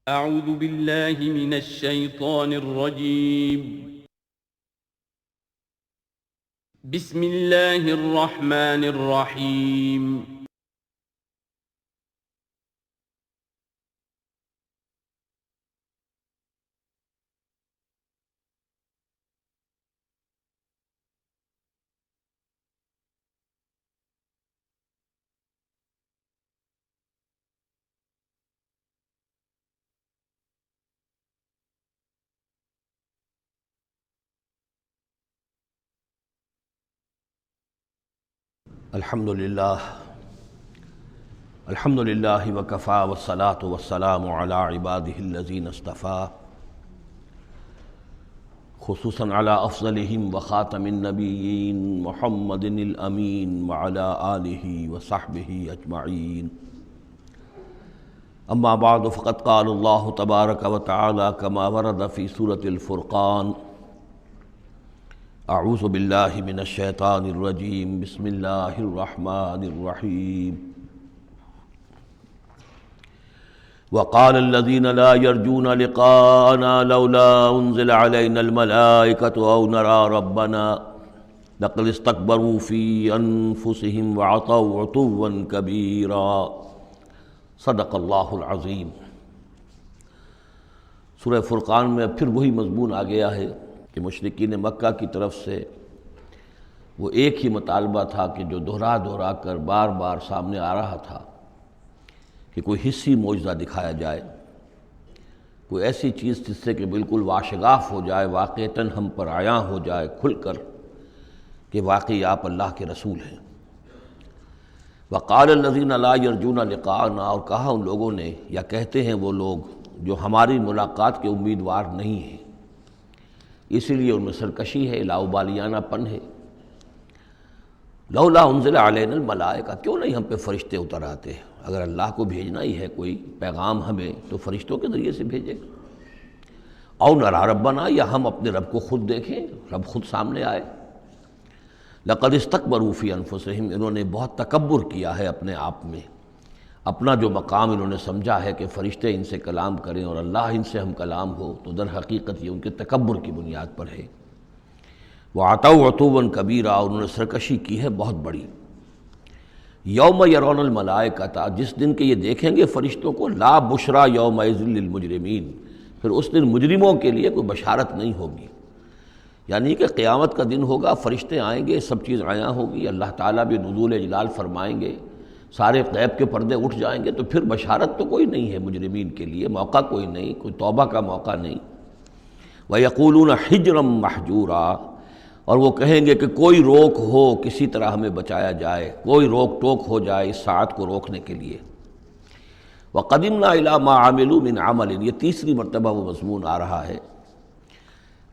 اعوذ باللہ من الشیطان الرجیم بسم اللہ الرحمن الرحیم الحمد للہ وکفا والصلاة والسلام علی عباده الذین اصطفى خصوصاً علی افضلہم وخاتم النبیین محمد الامین وعلی آلہ وصحبہ اجمعین اما بعد فقد قال اللہ تبارک وتعالی کما ورد فی سورة الفرقان اعوذ باللہ من الشیطان الرجیم بسم اللہ الرحمن الرحیم وقال الذین لا يرجون لقاءنا لولا انزل علینا الملائکة او نرى ربنا لقد استکبروا فی انفسهم وعطوا عتوا کبیرا صدق اللہ العظیم۔ سورہ فرقان میں پھر وہی مضمون آ گیا ہے کہ مشرکین مکہ کی طرف سے وہ ایک ہی مطالبہ تھا کہ جو دہرا دہرا کر بار بار سامنے آ رہا تھا کہ کوئی حصی معجزہ دکھایا جائے، کوئی ایسی چیز جس سے کہ بالکل واشگاف ہو جائے، واقعتاً ہم پر عیاں ہو جائے کھل کر کہ واقعی آپ اللہ کے رسول ہیں۔ وقال الذین لا یرجون لقاءنا، اور کہا ان لوگوں نے، یا کہتے ہیں وہ لوگ جو ہماری ملاقات کے امیدوار نہیں ہیں، اسی لیے ان میں سرکشی ہے، لاؤبالیانہ پن ہے۔ لولا انزل علینا الملائکہ، کیوں نہیں ہم پہ فرشتے اتر آتے؟ اگر اللہ کو بھیجنا ہی ہے کوئی پیغام ہمیں تو فرشتوں کے ذریعے سے بھیجے۔ او نری ربنا، یا ہم اپنے رب کو خود دیکھیں، رب خود سامنے آئے۔ لقد استکبروا فی انفسہم، انہوں نے بہت تکبر کیا ہے اپنے آپ میں، اپنا جو مقام انہوں نے سمجھا ہے کہ فرشتے ان سے کلام کریں اور اللہ ان سے ہم کلام ہو، تو در حقیقت یہ ان کے تکبر کی بنیاد پر ہے۔ وَعَتَوْا عُتُوًّا كَبِيرًا، اور انہوں نے سرکشی کی ہے بہت بڑی۔ یوم یرون الملائکۃ، جس دن کہ یہ دیکھیں گے فرشتوں کو، لا بشریٰ یومئذ للمجرمین، پھر اس دن مجرموں کے لیے کوئی بشارت نہیں ہوگی۔ یعنی کہ قیامت کا دن ہوگا، فرشتے آئیں گے، سب چیز عیاں ہوگی، اللہ تعالیٰ بھی نزول جلال فرمائیں گے، سارے غیب کے پردے اٹھ جائیں گے، تو پھر بشارت تو کوئی نہیں ہے مجرمین کے لیے، موقع کوئی نہیں، کوئی توبہ کا موقع نہیں۔ وَيَقُولُونَ حِجْرًا مَحْجُورًا، اور وہ کہیں گے کہ کوئی روک ہو، کسی طرح ہمیں بچایا جائے، کوئی روک ٹوک ہو جائے اس ساعت کو روکنے کے لیے۔ وَقَدِمْنَا إِلَىٰ مَا عَمِلُوا مِنْ عَمَلٍ، یہ تیسری مرتبہ وہ مضمون آ رہا ہے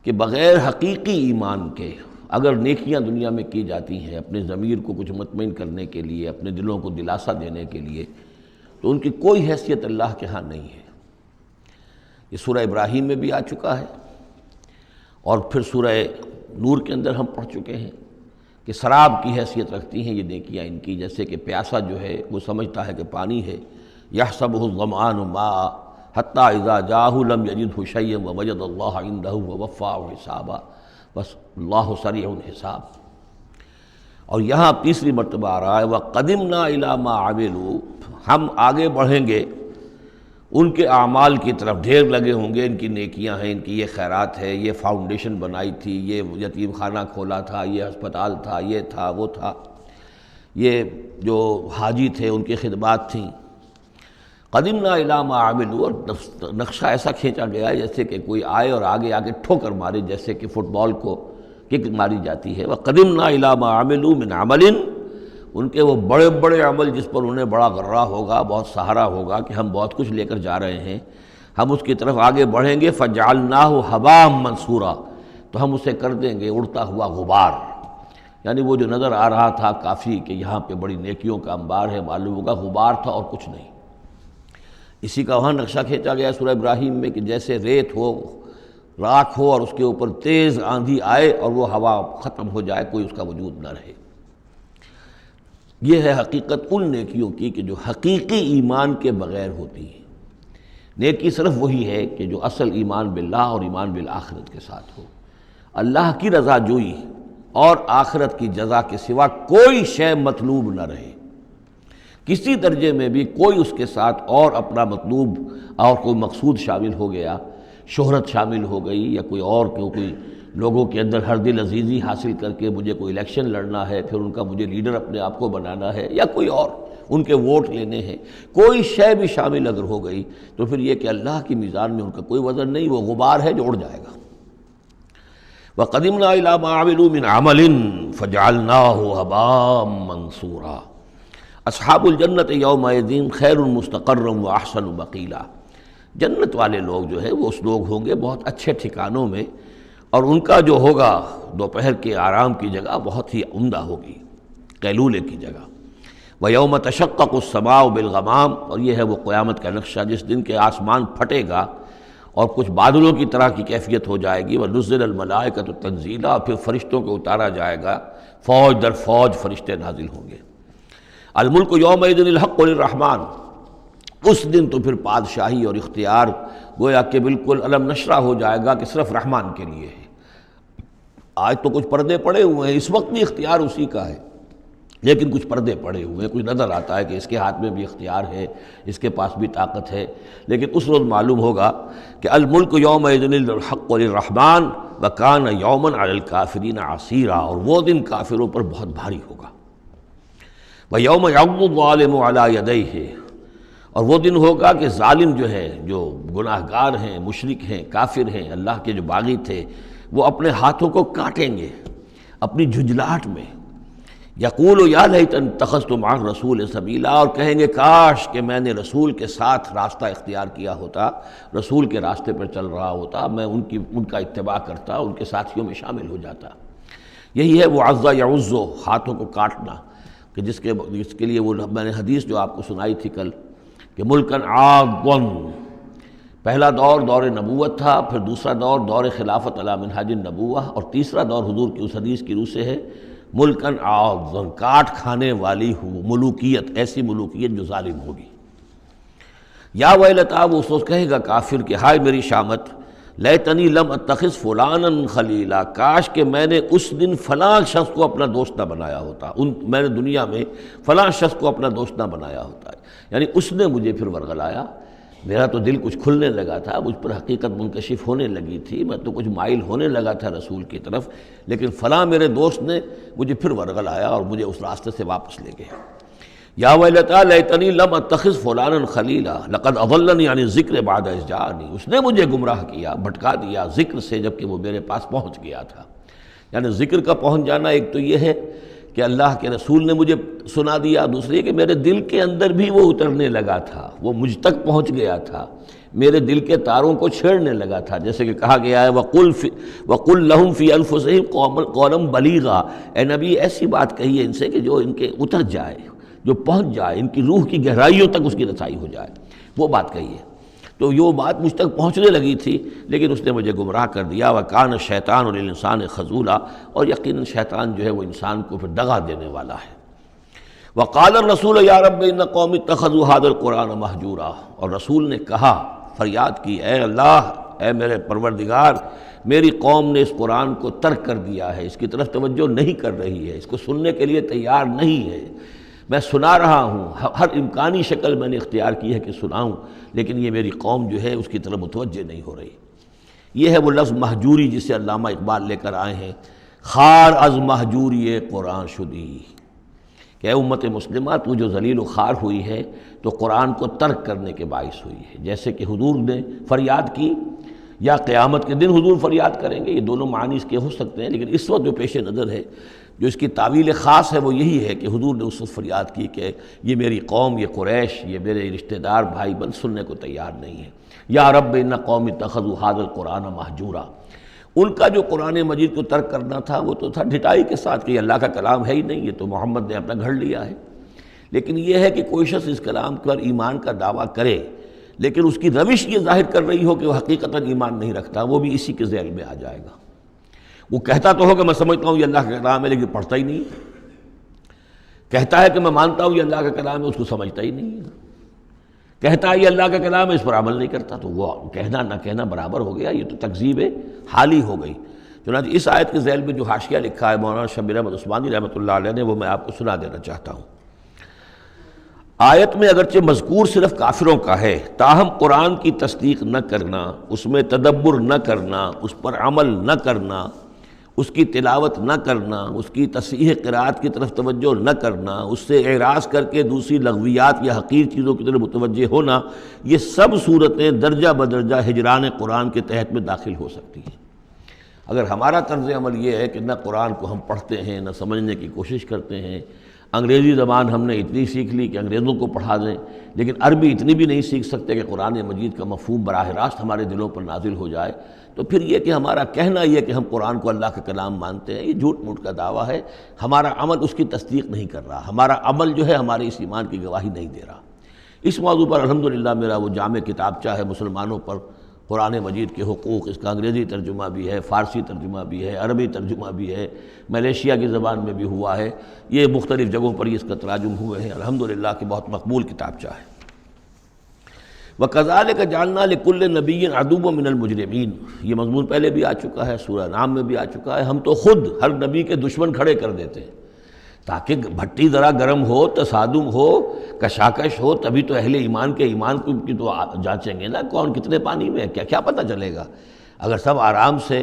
کہ بغیر حقیقی ایمان کے اگر نیکیاں دنیا میں کی جاتی ہیں اپنے ضمیر کو کچھ مطمئن کرنے کے لیے، اپنے دلوں کو دلاسا دینے کے لیے، تو ان کی کوئی حیثیت اللہ کے ہاں نہیں ہے۔ یہ سورہ ابراہیم میں بھی آ چکا ہے، اور پھر سورہ نور کے اندر ہم پڑھ چکے ہیں کہ سراب کی حیثیت رکھتی ہیں یہ نیکیاں ان کی، جیسے کہ پیاسا جو ہے وہ سمجھتا ہے کہ پانی ہے، یحسبہ الظمآن ماء حتی اذا جاءہ لم یجدہ شیئا ووجد اللہ عندہ ووفاہ حسابا، بس اللہ سریع الحساب۔ اور یہاں تیسری مرتبہ آ رہا ہے وَقَدِمْنَا إِلَىٰ مَا عَمِلُوا، ہم آگے بڑھیں گے ان کے اعمال کی طرف، ڈھیر لگے ہوں گے، ان کی نیکیاں ہیں، ان کی یہ خیرات ہے، یہ فاؤنڈیشن بنائی تھی، یہ یتیم خانہ کھولا تھا، یہ ہسپتال تھا، یہ تھا وہ تھا، یہ جو حاجی تھے ان کی خدمات تھیں۔ قدمنا الی ما عملوا، اور نقشہ ایسا کھینچا گیا ہے جیسے کہ کوئی آئے اور آگے آگے ٹھوکر مارے، جیسے کہ فٹ بال کو کک ماری جاتی ہے۔ وقدمنا الی ما عملوا من عمل، ان کے وہ بڑے بڑے عمل جس پر انہیں بڑا غرہ ہوگا، بہت سہارا ہوگا کہ ہم بہت کچھ لے کر جا رہے ہیں، ہم اس کی طرف آگے بڑھیں گے۔ فجعلناہ ھباء منثورا، تو ہم اسے کر دیں گے اڑتا ہوا غبار۔ یعنی وہ جو نظر آ رہا تھا کافی کہ یہاں پہ بڑی نیکیوں کا انبار ہے، معلوم ہوگا غبار تھا اور کچھ نہیں۔ اسی کا وہاں نقشہ کھینچا گیا سورہ ابراہیم میں کہ جیسے ریت ہو، راکھ ہو، اور اس کے اوپر تیز آندھی آئے اور وہ ہوا ختم ہو جائے، کوئی اس کا وجود نہ رہے۔ یہ ہے حقیقت ان نیکیوں کی کہ جو حقیقی ایمان کے بغیر ہوتی ہیں۔ نیکی صرف وہی ہے کہ جو اصل ایمان باللہ اور ایمان بالآخرت کے ساتھ ہو، اللہ کی رضا جوئی اور آخرت کی جزا کے سوا کوئی شے مطلوب نہ رہے، کسی درجے میں بھی کوئی اس کے ساتھ اور اپنا مطلوب اور کوئی مقصود شامل ہو گیا، شہرت شامل ہو گئی یا کوئی اور کوئی لوگوں کے اندر ہر دل عزیزی حاصل کر کے مجھے کوئی الیکشن لڑنا ہے، پھر ان کا مجھے لیڈر اپنے آپ کو بنانا ہے، یا کوئی اور ان کے ووٹ لینے ہیں، کوئی شے بھی شامل اگر ہو گئی تو پھر یہ کہ اللہ کی میزان میں ان کا کوئی وزن نہیں، وہ غبار ہے جو اڑ جائے گا۔ وَقَدِمْنَا إِلَىٰ مَا عَمِلُوا مِنْ عَمَلٍ فَجَعَلْنَاهُ هَبَاءً مَنْثُورًا اصحاب الجنت یومئذ خیر مستقرا واحسن مقیلا، جنت والے لوگ جو ہے وہ اس لوگ ہوں گے بہت اچھے ٹھکانوں میں، اور ان کا جو ہوگا دوپہر کے آرام کی جگہ بہت ہی عمدہ ہوگی، قیلولے کی جگہ۔ وَيَوْمَ تَشَقَّقُ السَّمَاءُ بِالْغَمَامِ، اور یہ ہے وہ قیامت کا نقشہ جس دن کے آسمان پھٹے گا اور کچھ بادلوں کی طرح کی کیفیت ہو جائے گی۔ وَنُزِّلَ الْمَلَائِكَةُ تَنزِيلًا، پھر فرشتوں کو اتارا جائے گا، فوج در فوج فرشتے نازل ہوں گے۔ الملک یومئذ الحق للرحمن، اس دن تو پھر بادشاہی اور اختیار گویا کہ بالکل علم نشرہ ہو جائے گا کہ صرف رحمان کے لیے ہے۔ آج تو کچھ پردے پڑے ہوئے ہیں، اس وقت بھی اختیار اسی کا ہے، لیکن کچھ پردے پڑے ہوئے ہیں، کچھ نظر آتا ہے کہ اس کے ہاتھ میں بھی اختیار ہے، اس کے پاس بھی طاقت ہے، لیکن اس روز معلوم ہوگا کہ الملک یومئذ الحق للرحمن وکان یوما علی الکافرین عسیرا، اور وہ دن کافروں پر بہت بھاری ہوگا۔ وَيَوْمَ يَعْضُ الظَّالِمُ عَلَىٰ يَدَيْهِ، اور وہ دن ہوگا کہ ظالم جو ہے، جو گناہ گار ہیں، مشرک ہیں، کافر ہیں، اللہ کے جو باغی تھے، وہ اپنے ہاتھوں کو کاٹیں گے اپنی جھنجھلاہٹ میں۔ یقول یا لیتنی اتخذت مع الرسول سبیلا، اور کہیں گے کاش کہ میں نے رسول کے ساتھ راستہ اختیار کیا ہوتا، رسول کے راستے پر چل رہا ہوتا، میں ان کا اتباع کرتا، ان کے ساتھیوں میں شامل ہو جاتا۔ یہی ہے وہ عض یعض، ہاتھوں کو کاٹنا، کہ جس کے لیے وہ میں نے حدیث جو آپ کو سنائی تھی کل کہ ملکن عاضًا، پہلا دور دور نبوت تھا، پھر دوسرا دور دور خلافت علی منہاج النبوہ، اور تیسرا دور حضور کی اس حدیث کی روح سے ہے ملکن عاضًا، کاٹ کھانے والی ملوکیت، ایسی ملوکیت جو ظالم ہوگی۔ یا ویلتا، وہ اس کہے گا کافر کہ ہائے میری شامت، لیتنی لم اتخذ فلانا خلیلا، کاش کہ میں نے اس دن فلاں شخص کو اپنا دوست نہ بنایا ہوتا، میں نے دنیا میں فلاں شخص کو اپنا دوست نہ بنایا ہوتا، یعنی اس نے مجھے پھر ورغلایا، میرا تو دل کچھ کھلنے لگا تھا، مجھ پر حقیقت منکشف ہونے لگی تھی، میں تو کچھ مائل ہونے لگا تھا رسول کی طرف، لیکن فلاں میرے دوست نے مجھے پھر ورغلایا اور مجھے اس راستے سے واپس لے گئے۔ یا ویلتا لیتنی لم اتخذ فلانا خلیلا لقد اضلنی عن الذکر بعد اذ جاءنی، اس نے مجھے گمراہ کیا، بھٹکا دیا ذکر سے جبکہ وہ میرے پاس پہنچ گیا تھا۔ یعنی ذکر کا پہنچ جانا ایک تو یہ ہے کہ اللہ کے رسول نے مجھے سنا دیا، دوسری کہ میرے دل کے اندر بھی وہ اترنے لگا تھا، وہ مجھ تک پہنچ گیا تھا، میرے دل کے تاروں کو چھیڑنے لگا تھا، جیسے کہ کہا گیا ہے وَقُلْ لَهُمْ فِي أَنفُسِهِمْ قَوْلًا بَلِيغًا، اے نبی ایسی بات کہیے ان سے کہ جو ان کے اتر جائے، جو پہنچ جائے، ان کی روح کی گہرائیوں تک اس کی رسائی ہو جائے، وہ بات کہیے۔ تو یہ بات مجھ تک پہنچنے لگی تھی، لیکن اس نے مجھے گمراہ کر دیا۔ وَكَانَ الشَّيْطَانُ لِلْإِنسَانِ خَذُولًا، اور یقیناً شیطان جو ہے وہ انسان کو پھر دغا دینے والا ہے۔ وَقَالَ الرَّسُولُ يَا رَبِّ إِنَّ قَوْمِي اتَّخَذُوا هَٰذَا الْقُرْآنَ مَهْجُورًا، اور رسول نے کہا، فریاد کی، اے اللہ، اے میرے پروردگار، میری قوم نے اس قرآن کو ترک کر دیا ہے، اس کی طرف توجہ نہیں کر رہی ہے، اس کو سننے کے لیے تیار نہیں ہے۔ میں سنا رہا ہوں، ہر امکانی شکل میں نے اختیار کی ہے کہ سناؤں، لیکن یہ میری قوم جو ہے اس کی طرف متوجہ نہیں ہو رہی۔ یہ ہے وہ لفظ مہجوری جسے علامہ اقبال لے کر آئے ہیں، خار از مہجوری قرآن شدی، کہ اے امت مسلمہ تو جو ذلیل و خوار ہوئی ہے تو قرآن کو ترک کرنے کے باعث ہوئی ہے۔ جیسے کہ حضور نے فریاد کی، یا قیامت کے دن حضور فریاد کریں گے، یہ دونوں معنی اس کے ہو سکتے ہیں، لیکن اس وقت جو پیش نظر ہے، جو اس کی تعویل خاص ہے، وہ یہی ہے کہ حضور نے اس وقت فریاد کی کہ یہ میری قوم، یہ قریش، یہ میرے رشتہ دار بھائی بند سننے کو تیار نہیں ہے۔ یا رب ان قوم اتخذوا هذا القرآن مہجورا، ان کا جو قرآن مجید کو ترک کرنا تھا وہ تو تھا ڈھٹائی کے ساتھ کہ یہ اللہ کا کلام ہے ہی نہیں، یہ تو محمد نے اپنا گھڑ لیا ہے۔ لیکن یہ ہے کہ کوئی شخص اس کلام پر ایمان کا دعویٰ کرے، لیکن اس کی روش یہ ظاہر کر رہی ہو کہ وہ حقیقتاً ایمان نہیں رکھتا، وہ بھی اسی کے ذیل میں آ جائے گا۔ وہ کہتا تو ہو کہ میں سمجھتا ہوں یہ اللہ کا کلام ہے، لیکن پڑھتا ہی نہیں، کہتا ہے کہ میں مانتا ہوں یہ اللہ کا کلام ہے، اس کو سمجھتا ہی نہیں ہے، کہتا ہے یہ اللہ کا کلام ہے، اس پر عمل نہیں کرتا، تو وہ کہنا نہ کہنا برابر ہو گیا، یہ تو تکذیب حالی ہو گئی۔ چنانچہ اس آیت کے ذیل میں جو حاشیہ لکھا ہے مولانا شبیر احمد عثمانی رحمۃ اللہ علیہ نے، وہ میں آپ کو سنا دینا چاہتا ہوں۔ آیت میں اگرچہ مذکور صرف کافروں کا ہے، تاہم قرآن کی تصدیق نہ کرنا، اس میں تدبر نہ کرنا، اس پر عمل نہ کرنا، اس کی تلاوت نہ کرنا، اس کی تصحیح قرأت کی طرف توجہ نہ کرنا، اس سے اعراض کر کے دوسری لغویات یا حقیر چیزوں کی طرف متوجہ ہونا، یہ سب صورتیں درجہ بدرجہ ہجران قرآن کے تحت میں داخل ہو سکتی ہیں۔ اگر ہمارا طرز عمل یہ ہے کہ نہ قرآن کو ہم پڑھتے ہیں، نہ سمجھنے کی کوشش کرتے ہیں، انگریزی زبان ہم نے اتنی سیکھ لی کہ انگریزوں کو پڑھا دیں، لیکن عربی اتنی بھی نہیں سیکھ سکتے کہ قرآن مجید کا مفہوم براہ راست ہمارے دلوں پر نازل ہو جائے، تو پھر یہ کہ ہمارا کہنا یہ کہ ہم قرآن کو اللہ کا کلام مانتے ہیں، یہ جھوٹ موٹ کا دعویٰ ہے۔ ہمارا عمل اس کی تصدیق نہیں کر رہا، ہمارا عمل جو ہے ہمارے اس ایمان کی گواہی نہیں دے رہا۔ اس موضوع پر الحمدللہ میرا وہ جامع کتابچہ ہے مسلمانوں پر قرآن مجید کے حقوق، اس کا انگریزی ترجمہ بھی ہے، فارسی ترجمہ بھی ہے، عربی ترجمہ بھی ہے، ملیشیا کی زبان میں بھی ہوا ہے، یہ مختلف جگہوں پر اس کا تراجم ہوئے ہیں، الحمدللہ کہ بہت مقبول کتابچہ ہے۔ وَكَذَلِكَ جَعَلْنَا لِكُلِّ نَبِيٍّ عَدُوًّا مِّنَ الْمُجْرِمِينَ، یہ مضمون پہلے بھی آ چکا ہے، سورہ نام میں بھی آ چکا ہے۔ ہم تو خود ہر نبی کے دشمن کھڑے کر دیتے ہیں تاکہ بھٹی ذرا گرم ہو، تصادم ہو، کشاکش ہو، تبھی تو اہل ایمان کے ایمان کی تو جانچیں گے نا، کون کتنے پانی میں ہے، کیا پتہ چلے گا۔ اگر سب آرام سے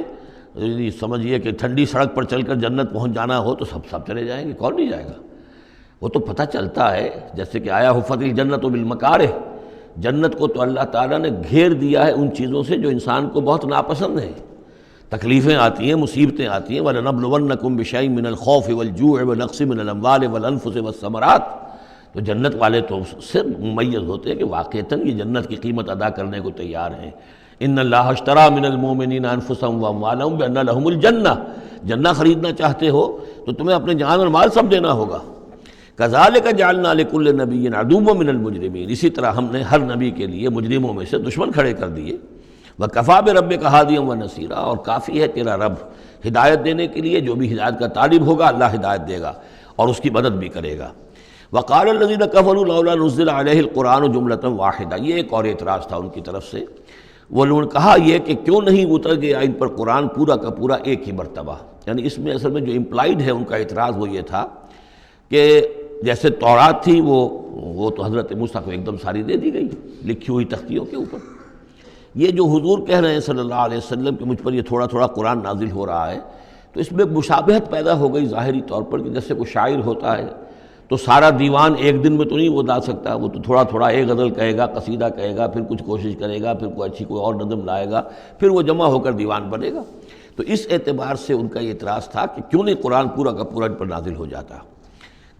سمجھیے کہ ٹھنڈی سڑک پر چل کر جنت پہنچ جانا ہو تو سب چلے جائیں گے، کون نہیں جائے گا؟ وہ تو پتہ چلتا ہے، جیسے کہ آیا حفت الجنت بالمکارہ، جنت کو تو اللہ تعالیٰ نے گھیر دیا ہے ان چیزوں سے جو انسان کو بہت ناپسند ہیں۔ تکلیفیں آتی ہیں، مصیبتیں آتی ہیں، وَلَنَبْلُوَنَّكُمْ بِشَيْءٍ مِّنَ الْخَوْفِ وَالْجُوعِ وَنَقْصٍ مِّنَ الْأَمْوَالِ وَالْأَنفُسِ وَالثَّمَرَاتِ، تو جنت والے تو صرف ممیز ہوتے ہیں کہ واقعتاً یہ جنت کی قیمت ادا کرنے کو تیار ہیں۔ ان اللہ اشترى من المؤمنین انفسهم واموالهم بان لهم الجنہ، جنہ خریدنا چاہتے ہو تو تمہیں اپنے جان اور مال سب دینا ہوگا۔ کذالک جعلنا لکل نبی عدوا من المجرمین، اسی طرح ہم نے ہر نبی کے لیے مجرموں میں سے دشمن کھڑے کر دیے۔ وکفیٰ بربک ہادیا ونصیرا، اور کافی ہے تیرا رب ہدایت دینے کے لیے، جو بھی ہدایت کا طالب ہوگا اللہ ہدایت دے گا اور اس کی مدد بھی کرے گا۔ وقال الذین کفروا لولا نزل علیہ القرآن جملۃ واحدہ، یہ ایک اور اعتراض تھا ان کی طرف سے، وہ لوگوں نے کہا یہ کہ کیوں نہیں اتر گیا ان پر قرآن پورا کا پورا ایک ہی مرتبہ، یعنی اس میں اصل میں جو امپلائڈ ہے ان کا اعتراض وہ یہ تھا کہ جیسے تورات تھی وہ تو حضرت موسیٰ کو ایک دم ساری دے دی گئی لکھی ہوئی تختیوں کے اوپر، یہ جو حضور کہہ رہے ہیں صلی اللہ علیہ وسلم کہ مجھ پر یہ تھوڑا تھوڑا قرآن نازل ہو رہا ہے، تو اس میں مشابہت پیدا ہو گئی ظاہری طور پر، کہ جیسے کوئی شاعر ہوتا ہے تو سارا دیوان ایک دن میں تو نہیں وہ لا سکتا، وہ تو تھوڑا تھوڑا ایک غزل کہے گا، قصیدہ کہے گا، پھر کچھ کوشش کرے گا، پھر کوئی اچھی کوئی اور نظم لائے گا، پھر وہ جمع ہو کر دیوان بنے گا۔ تو اس اعتبار سے ان کا یہ اعتراض تھا کہ کیوں نہیں قرآن پورا کا پورا ان پر نازل ہو جاتا۔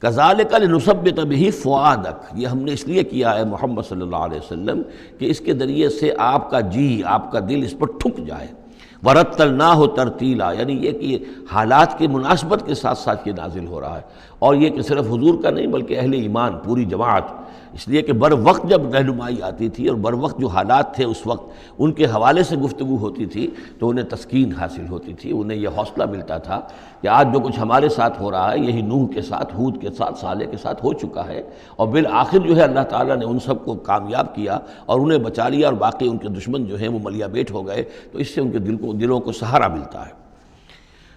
کذالک لنثبت بہ فؤادک، یہ ہم نے اس لیے کیا ہے محمد صلی اللہ علیہ وسلم کہ اس کے ذریعے سے آپ کا جی، آپ کا دل اس پر ٹھک جائے۔ ورتلناہ ترتیلا، یعنی یہ کہ حالات کے مناسبت کے ساتھ ساتھ یہ نازل ہو رہا ہے، اور یہ کہ صرف حضور کا نہیں بلکہ اہل ایمان پوری جماعت، اس لیے کہ بر وقت جب رہنمائی آتی تھی اور بر وقت جو حالات تھے اس وقت ان کے حوالے سے گفتگو ہوتی تھی تو انہیں تسکین حاصل ہوتی تھی، انہیں یہ حوصلہ ملتا تھا کہ آج جو کچھ ہمارے ساتھ ہو رہا ہے یہی نوح کے ساتھ، ہود کے ساتھ، صالح کے ساتھ ہو چکا ہے، اور بالآخر جو ہے اللہ تعالیٰ نے ان سب کو کامیاب کیا اور انہیں بچا لیا، اور باقی ان کے دشمن جو ہیں وہ ملیا بیٹ ہو گئے، تو اس سے ان کے دلوں کو سہارا ملتا ہے۔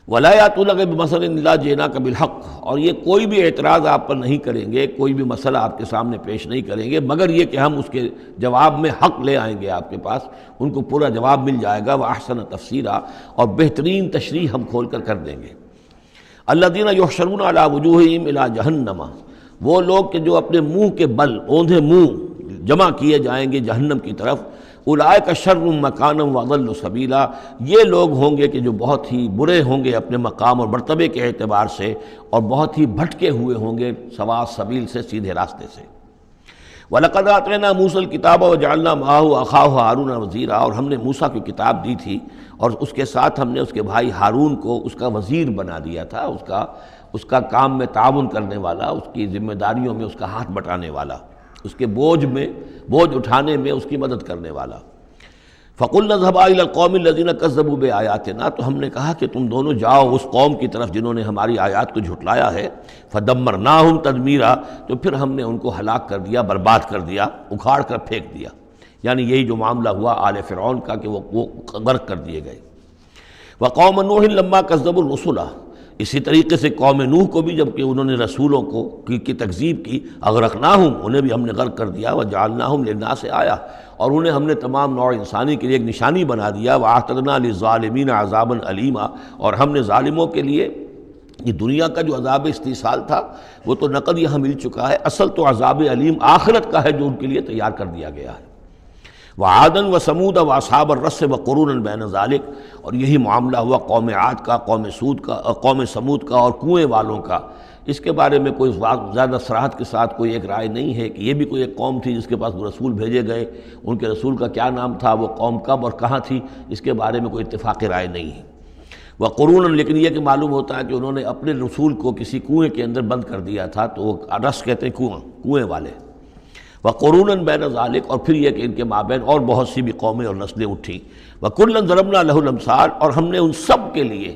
وَلَا يَأْتُونَكَ بِمَثَلٍ إِلَّا جِئْنَاكَ بِالْحَقِّ، اور یہ کوئی بھی اعتراض آپ پر نہیں کریں گے، کوئی بھی مسئلہ آپ کے سامنے پیش نہیں کریں گے مگر یہ کہ ہم اس کے جواب میں حق لے آئیں گے آپ کے پاس، ان کو پورا جواب مل جائے گا، وَأَحْسَنَ تَفْسِيرًا، اور بہترین تشریح ہم کھول کر دیں گے۔ الَّذِينَ يُحْشَرُونَ عَلَىٰ وُجُوهِهِمْ إِلَىٰ جَهَنَّمَ، وہ لوگ کہ جو اپنے منہ کے بل، اوندھے منہ جمع کیے جائیں گے جہنم کی طرف۔ اولئک شر مکانا واضل سبیلا، یہ لوگ ہوں گے کہ جو بہت ہی برے ہوں گے اپنے مقام اور مرتبے کے اعتبار سے، اور بہت ہی بھٹکے ہوئے ہوں گے سوا سبیل سے، سیدھے راستے سے۔ وَلَقَدْ آتَيْنَا مُوسَى الْكِتَابَ وَجَعَلْنَا مَعَهُ أَخَاهُ هَارُونَ وَزِيرًا، اور ہم نے موسیٰ کی کتاب دی تھی اور اس کے ساتھ ہم نے اس کے بھائی ہارون کو اس کا وزیر بنا دیا تھا، اس کا کام میں تعاون کرنے والا، اس کی ذمہ داریوں میں اس کا ہاتھ بٹانے والا، اس کے بوجھ اٹھانے میں اس کی مدد کرنے والا۔ فَقُلْنَا اذْهَبَا إِلَى الْقَوْمِ الَّذِينَ كَذَّبُوا بِآيَاتِنَا، تو ہم نے کہا کہ تم دونوں جاؤ اس قوم کی طرف جنہوں نے ہماری آیات کو جھٹلایا ہے، فَدَمَّرْنَاهُمْ تَدْمِيرًا، تو پھر ہم نے ان کو ہلاک کر دیا، برباد کر دیا، اکھاڑ کر پھینک دیا. یعنی یہی جو معاملہ ہوا آل فرعون کا کہ وہ غرق کر دیے گئے. وقوم نوح لما کذبوا الرسل، اسی طریقے سے قوم نوح کو بھی جب کہ انہوں نے رسولوں کی تکذیب کی، اغرقناہم، انہیں بھی ہم نے غرق کر دیا، وجعلناہم للناس آیہ، اور انہیں ہم نے تمام نوع انسانی کے لیے ایک نشانی بنا دیا. واعتدنا للظالمین عذابا علیما، اور ہم نے ظالموں کے لیے یہ دنیا کا جو عذاب استیصال تھا وہ تو نقد یہاں مل چکا ہے، اصل تو عذاب علیم آخرت کا ہے جو ان کے لیے تیار کر دیا گیا ہے. وعادن و سمود و اصحاب الرس و قرون بین ذالک، اور یہی معاملہ ہوا قوم عاد کا، قوم سود کا، قوم سمود کا اور کنویں والوں کا. اس کے بارے میں کوئی زیادہ صراحت کے ساتھ کوئی ایک رائے نہیں ہے کہ یہ بھی کوئی ایک قوم تھی جس کے پاس رسول بھیجے گئے، ان کے رسول کا کیا نام تھا، وہ قوم کب اور کہاں تھی، اس کے بارے میں کوئی اتفاق رائے نہیں ہے. وقرون، لیکن یہ کہ معلوم ہوتا ہے کہ انہوں نے اپنے رسول کو کسی کنویں کے اندر بند کر دیا تھا، تو وہ رس کہتے ہیں کنویں والے. وقرون بین ذالک، اور پھر یہ کہ ان کے مابین اور بہت سی بھی قومیں اور نسلیں اٹھیں. وکلا ضربنا لہ الامثال، اور ہم نے ان سب کے لیے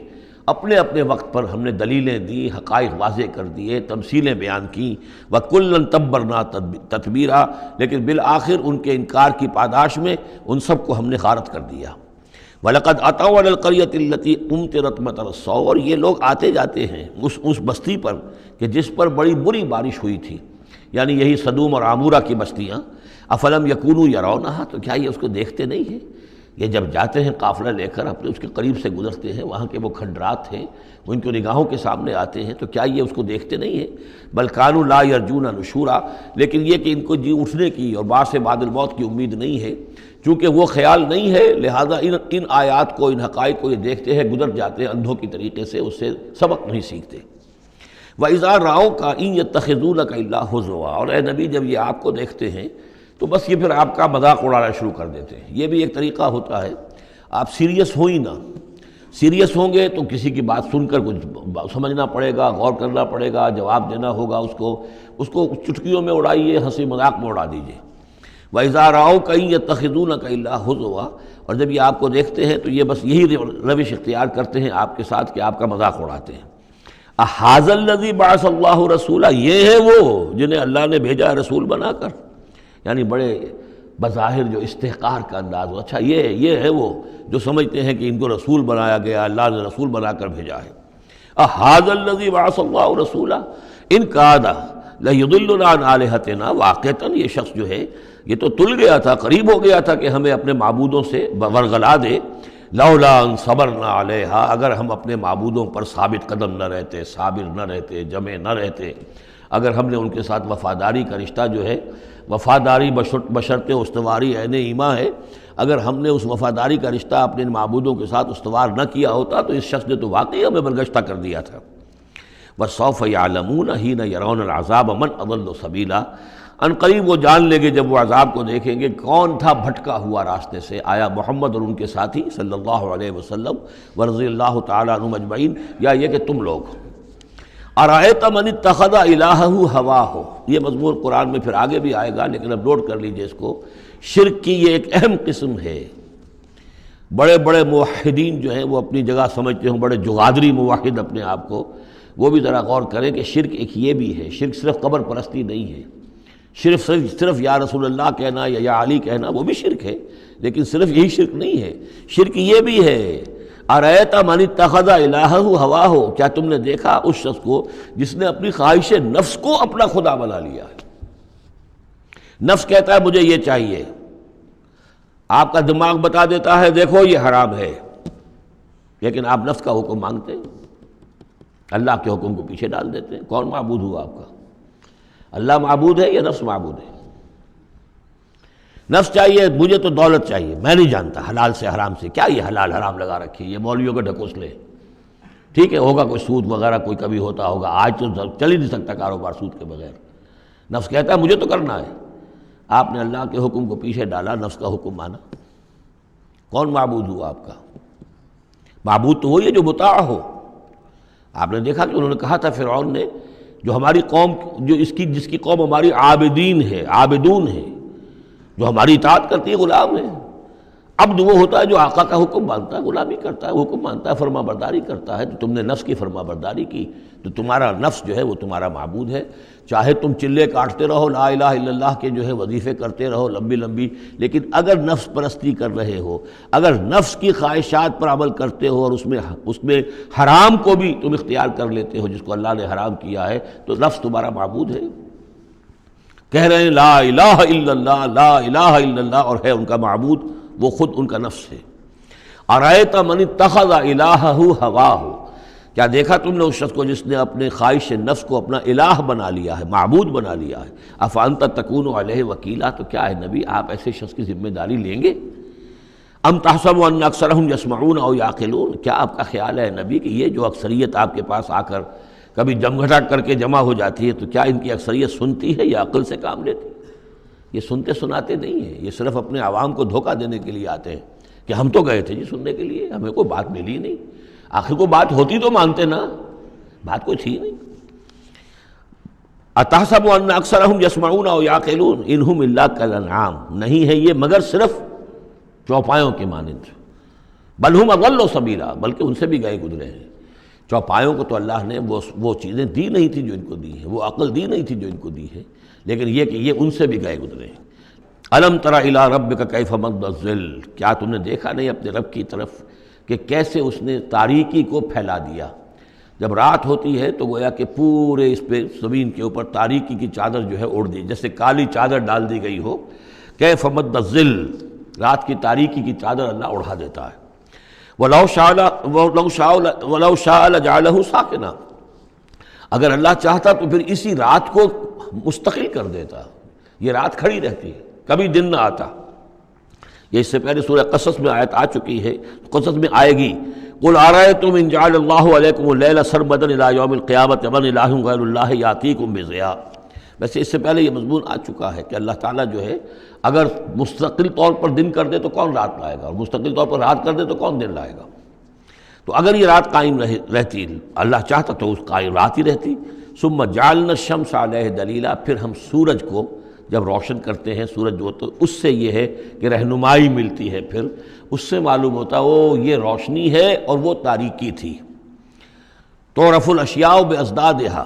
اپنے اپنے وقت پر ہم نے دلیلیں دی، حقائق واضح کر دیے، تمثیلیں بیان کیں. وکلا تبرنا تتبیرا، لیکن بالآخر ان کے انکار کی پاداش میں ان سب کو ہم نے غارت کر دیا. وَلَقَدْ أَتَوْا عَلَى الْقَرْيَةِ الَّتِي أُمْطِرَتْ مَطَرَ السَّوْءِ، اور یہ لوگ آتے جاتے ہیں اس بستی پر کہ جس پر بڑی بری بارش ہوئی تھی، یعنی یہی سدوم اور عامورہ کی بستیاں. افلم یکونوا یرونہا، تو کیا یہ اس کو دیکھتے نہیں ہیں؟ یہ جب جاتے ہیں قافلہ لے کر اپنے اس کے قریب سے گزرتے ہیں، وہاں کے وہ کھنڈرات ہیں وہ ان کی نگاہوں کے سامنے آتے ہیں، تو کیا یہ اس کو دیکھتے نہیں ہیں؟ بل کانوا لا یرجون نشورا، لیکن یہ کہ ان کو جی اٹھنے کی اور بعد سے بعد الموت کی امید نہیں ہے، چونکہ وہ خیال نہیں ہے، لہذا ان آیات کو، ان حقائق کو یہ دیکھتے ہیں، گزر جاتے ہیں اندھوں کی طریقے سے، اس سے سبق نہیں سیکھتے. وَإِذَا رَأَوْكَ إِن يَتَّخِذُونَكَ إِلَّا هُزُوًا، اور اے نبی جب یہ آپ کو دیکھتے ہیں تو بس یہ پھر آپ کا مذاق اڑانا شروع کر دیتے ہیں. یہ بھی ایک طریقہ ہوتا ہے، آپ سیریس ہو ہی نہ، سیریس ہوں گے تو کسی کی بات سن کر کچھ سمجھنا پڑے گا، غور کرنا پڑے گا، جواب دینا ہوگا، اس کو چٹکیوں میں اڑائیے، ہنسی مذاق میں اڑا دیجیے. وَإِذَا رَأَوْكَ إِن يَتَّخِذُونَكَ إِلَّا هُزُوًا، اور جب یہ آپ کو دیکھتے ہیں تو یہ بس یہی روش اختیار کرتے ہیں آپ کے ساتھ کہ آپ کا مذاق اڑاتے ہیں. اَهَٰذَا الَّذِي بَعَثَ اللَّهُ رَسُولًا، یہ ہے وہ جنہیں اللہ نے بھیجا رسول بنا کر، یعنی بڑے بظاہر جو استحقار کا انداز ہو. اچھا یہ ہے وہ جو سمجھتے ہیں کہ ان کو رسول بنایا گیا، اللہ نے رسول بنا کر بھیجا ہے. اَهَٰذَا الَّذِي بَعَثَ اللَّهُ رَسُولًا إِن كَادَ لَيُضِلُّنَا عَنْ آلِهَتِنَا، واقعتاً یہ شخص جو ہے یہ تو تل گیا تھا، قریب ہو گیا تھا کہ ہمیں اپنے معبودوں سے ورغلا دے. لولا ان صبرنا علیہا، اگر ہم اپنے معبودوں پر ثابت قدم نہ رہتے، صابر نہ رہتے، جمع نہ رہتے، اگر ہم نے ان کے ساتھ وفاداری کا رشتہ جو ہے، وفاداری بشرط استواری عین ایمان ہے، اگر ہم نے اس وفاداری کا رشتہ اپنے معبودوں کے ساتھ استوار نہ کیا ہوتا تو اس شخص نے تو واقعی ہمیں برگشتہ کر دیا تھا. وَسَوْفَ يَعْلَمُونَ حِينَ يَرَوْنَ الْعَذَابَ مَنْ أَضَلُّ سَبِيلًا، ان قریب وہ جان لیں گے جب وہ عذاب کو دیکھیں گے کون تھا بھٹکا ہوا راستے سے. آیا محمد اور ان کے ساتھی صلی اللہ علیہ وسلم ورضی اللہ تعالیٰ عنہم اجمعین، یا یہ کہ تم لوگ. ارأیت من اتخذ الہہ ہواہ، یہ مضمون قرآن میں پھر آگے بھی آئے گا لیکن اب نوٹ کر لیجئے اس کو. شرک کی یہ ایک اہم قسم ہے. بڑے بڑے موحدین جو ہیں وہ اپنی جگہ سمجھتے ہوں، بڑے جغادری موحد اپنے آپ کو، وہ بھی ذرا غور کریں کہ شرک ایک یہ بھی ہے. شرک صرف قبر پرستی نہیں ہے، صرف یا رسول اللہ کہنا یا علی کہنا وہ بھی شرک ہے، لیکن صرف یہی شرک نہیں ہے. شرک یہ بھی ہے، ارأیت من اتخذ الہہ ہواہ، کیا تم نے دیکھا اس شخص کو جس نے اپنی خواہش نفس کو اپنا خدا بنا لیا ہے. نفس کہتا ہے مجھے یہ چاہیے، آپ کا دماغ بتا دیتا ہے دیکھو یہ حرام ہے، لیکن آپ نفس کا حکم مانگتے ہیں، اللہ کے حکم کو پیچھے ڈال دیتے ہیں. کون معبود ہوا آپ کا؟ اللہ معبود ہے یا نفس معبود ہے؟ نفس چاہیے مجھے تو دولت چاہیے، میں نہیں جانتا حلال سے حرام سے، کیا یہ حلال حرام لگا رکھی، یہ مولویوں کے ڈھکوسلے. ٹھیک ہے ہوگا کوئی سود وغیرہ کوئی کبھی ہوتا ہوگا، آج تو چل ہی نہیں سکتا کاروبار سود کے بغیر. نفس کہتا ہے مجھے تو کرنا ہے، آپ نے اللہ کے حکم کو پیچھے ڈالا، نفس کا حکم مانا. کون معبود ہوا آپ کا؟ معبود تو وہی ہے جو مطاع ہو. آپ نے دیکھا کہ انہوں نے کہا تھا فرعون نے، جو ہماری قوم، جو جس کی قوم ہماری عابدین ہے، عابدون ہے، جو ہماری اطاعت کرتی ہے، غلام ہے، عبد وہ ہوتا ہے جو آقا کا حکم مانتا ہے، غلامی کرتا ہے، حکم مانتا ہے، فرما برداری کرتا ہے۔ تو تم نے نفس کی فرما برداری کی تو تمہارا نفس جو ہے وہ تمہارا معبود ہے۔ چاہے تم چلے کاٹتے رہو، لا الہ الا اللہ کے جو ہے وظیفے کرتے رہو لمبی لمبی، لیکن اگر نفس پرستی کر رہے ہو، اگر نفس کی خواہشات پر عمل کرتے ہو اور اس میں حرام کو بھی تم اختیار کر لیتے ہو جس کو اللہ نے حرام کیا ہے، تو نفس تمہارا معبود ہے۔ کہہ رہے ہیں لا الہ الا اللہ، لا الہ الا اللہ، اور ہے ان کا معبود وہ خود ان کا نفس ہے۔ ارأیت من اتخذ الہہ ہواہ، کیا دیکھا تم نے اس شخص کو جس نے اپنے خواہش نفس کو اپنا الہ بنا لیا ہے، معبود بنا لیا ہے۔ افانت تکون علیہ وکیلا، تو کیا ہے نبی آپ ایسے شخص کی ذمہ داری لیں گے؟ ام تحسب ان اکثرہم یسمعون او یعقلون، کیا آپ کا خیال ہے نبی کہ یہ جو اکثریت آپ کے پاس آ کر کبھی جمگھٹا کر کے جمع ہو جاتی ہے، تو کیا ان کی اکثریت سنتی ہے یا عقل سے کام لیتی؟ یہ سنتے سناتے نہیں ہیں، یہ صرف اپنے عوام کو دھوکہ دینے کے لیے آتے ہیں کہ ہم تو گئے تھے جی سننے کے لیے، ہمیں کوئی بات ملی نہیں۔ آخر کوئی بات ہوتی تو مانتے نا، بات کوئی تھی نہیں۔ اتحسب ان اکثرہم یسمعون او یعقلون انہم الا کالانعام، نہیں ہے یہ مگر صرف چوپایوں کے مانند، بل ہم اضل سبیلا، بلکہ ان سے بھی گئے گزرے ہیں۔ چوپایوں کو تو اللہ نے وہ چیزیں دی نہیں تھی جو ان کو دی ہیں، وہ عقل دی نہیں تھی جو ان کو دی ہے، لیکن یہ کہ یہ ان سے بھی گئے گزرے ہیں۔ الم تر الی ربک کیف مد الظل، کیا تم نے دیکھا نہیں اپنے رب کی طرف کہ کیسے اس نے تاریکی کو پھیلا دیا؟ جب رات ہوتی ہے تو گویا کہ پورے اس پہ زمین کے اوپر تاریکی کی چادر جو ہے اوڑھ دی، جیسے کالی چادر ڈال دی گئی ہو۔ کیف مد الظل، رات کی تاریکی کی چادر اللہ اڑا دیتا ہے۔ وَلَوْ شَاءَ لَجَعَلَهُ سَاكِنًا، اگر اللہ چاہتا تو پھر اسی رات کو مستقل کر دیتا، یہ رات کھڑی رہتی ہے، کبھی دن نہ آتا۔ یہ اس سے پہلے سورہ قصص میں آیت آ چکی ہے، قصص میں آئے گی۔ قُلْ أَرَأَيْتُمْ إِنْ جَعَلَ اللَّهُ عَلَيْكُمُ اللَّيْلَ سَرْمَدًا إِلَىٰ يَوْمِ الْقِيَامَةِ مَنْ إِلَٰهٌ غَيْرُ اللَّهِ يَأْتِيكُمْ بِضِيَاءٍ۔ ویسے اس سے پہلے یہ مضمون آ چکا ہے کہ اللہ تعالیٰ جو ہے اگر مستقل طور پر دن کر دے تو کون رات لائے گا، اور مستقل طور پر رات کر دے تو کون دن لائے گا؟ تو اگر یہ رات قائم رہتی، اللہ چاہتا تو اس قائم رات ہی رہتی۔ ثم جعلنا الشمس علیہ دلیلا، پھر ہم سورج کو جب روشن کرتے ہیں، سورج جو تو اس سے یہ ہے کہ رہنمائی ملتی ہے، پھر اس سے معلوم ہوتا وہ یہ روشنی ہے اور وہ تاریکی تھی۔ تعرف الاشیاء بازدادہا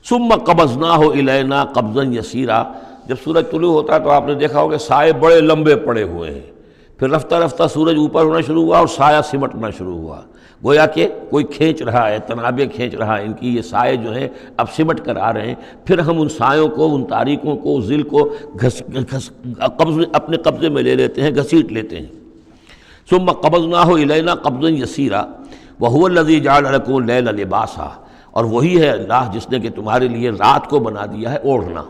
ثم قبضناہ الینا قبضا یسیرا، جب سورج طلوع ہوتا ہے تو آپ نے دیکھا ہوگا سائے بڑے لمبے پڑے ہوئے ہیں، پھر رفتہ رفتہ سورج اوپر ہونا شروع ہوا اور سایہ سمٹنا شروع ہوا، گویا کہ کوئی کھینچ رہا ہے، تنابیں کھینچ رہا ہے ان کی، یہ سائے جو ہیں اب سمٹ کر آ رہے ہیں۔ پھر ہم ان سایوں کو، ان تاریکوں کو، ذل کو اپنے قبضے میں لے لیتے ہیں، گھسیٹ لیتے ہیں۔ ثم قبضناہ الینا قبضا یسیرا وہو الذی جعل لکم اللیل لباسا، اور وہی ہے اللہ جس نے کہ تمہارے لیے رات کو بنا دیا ہے اوڑھنا،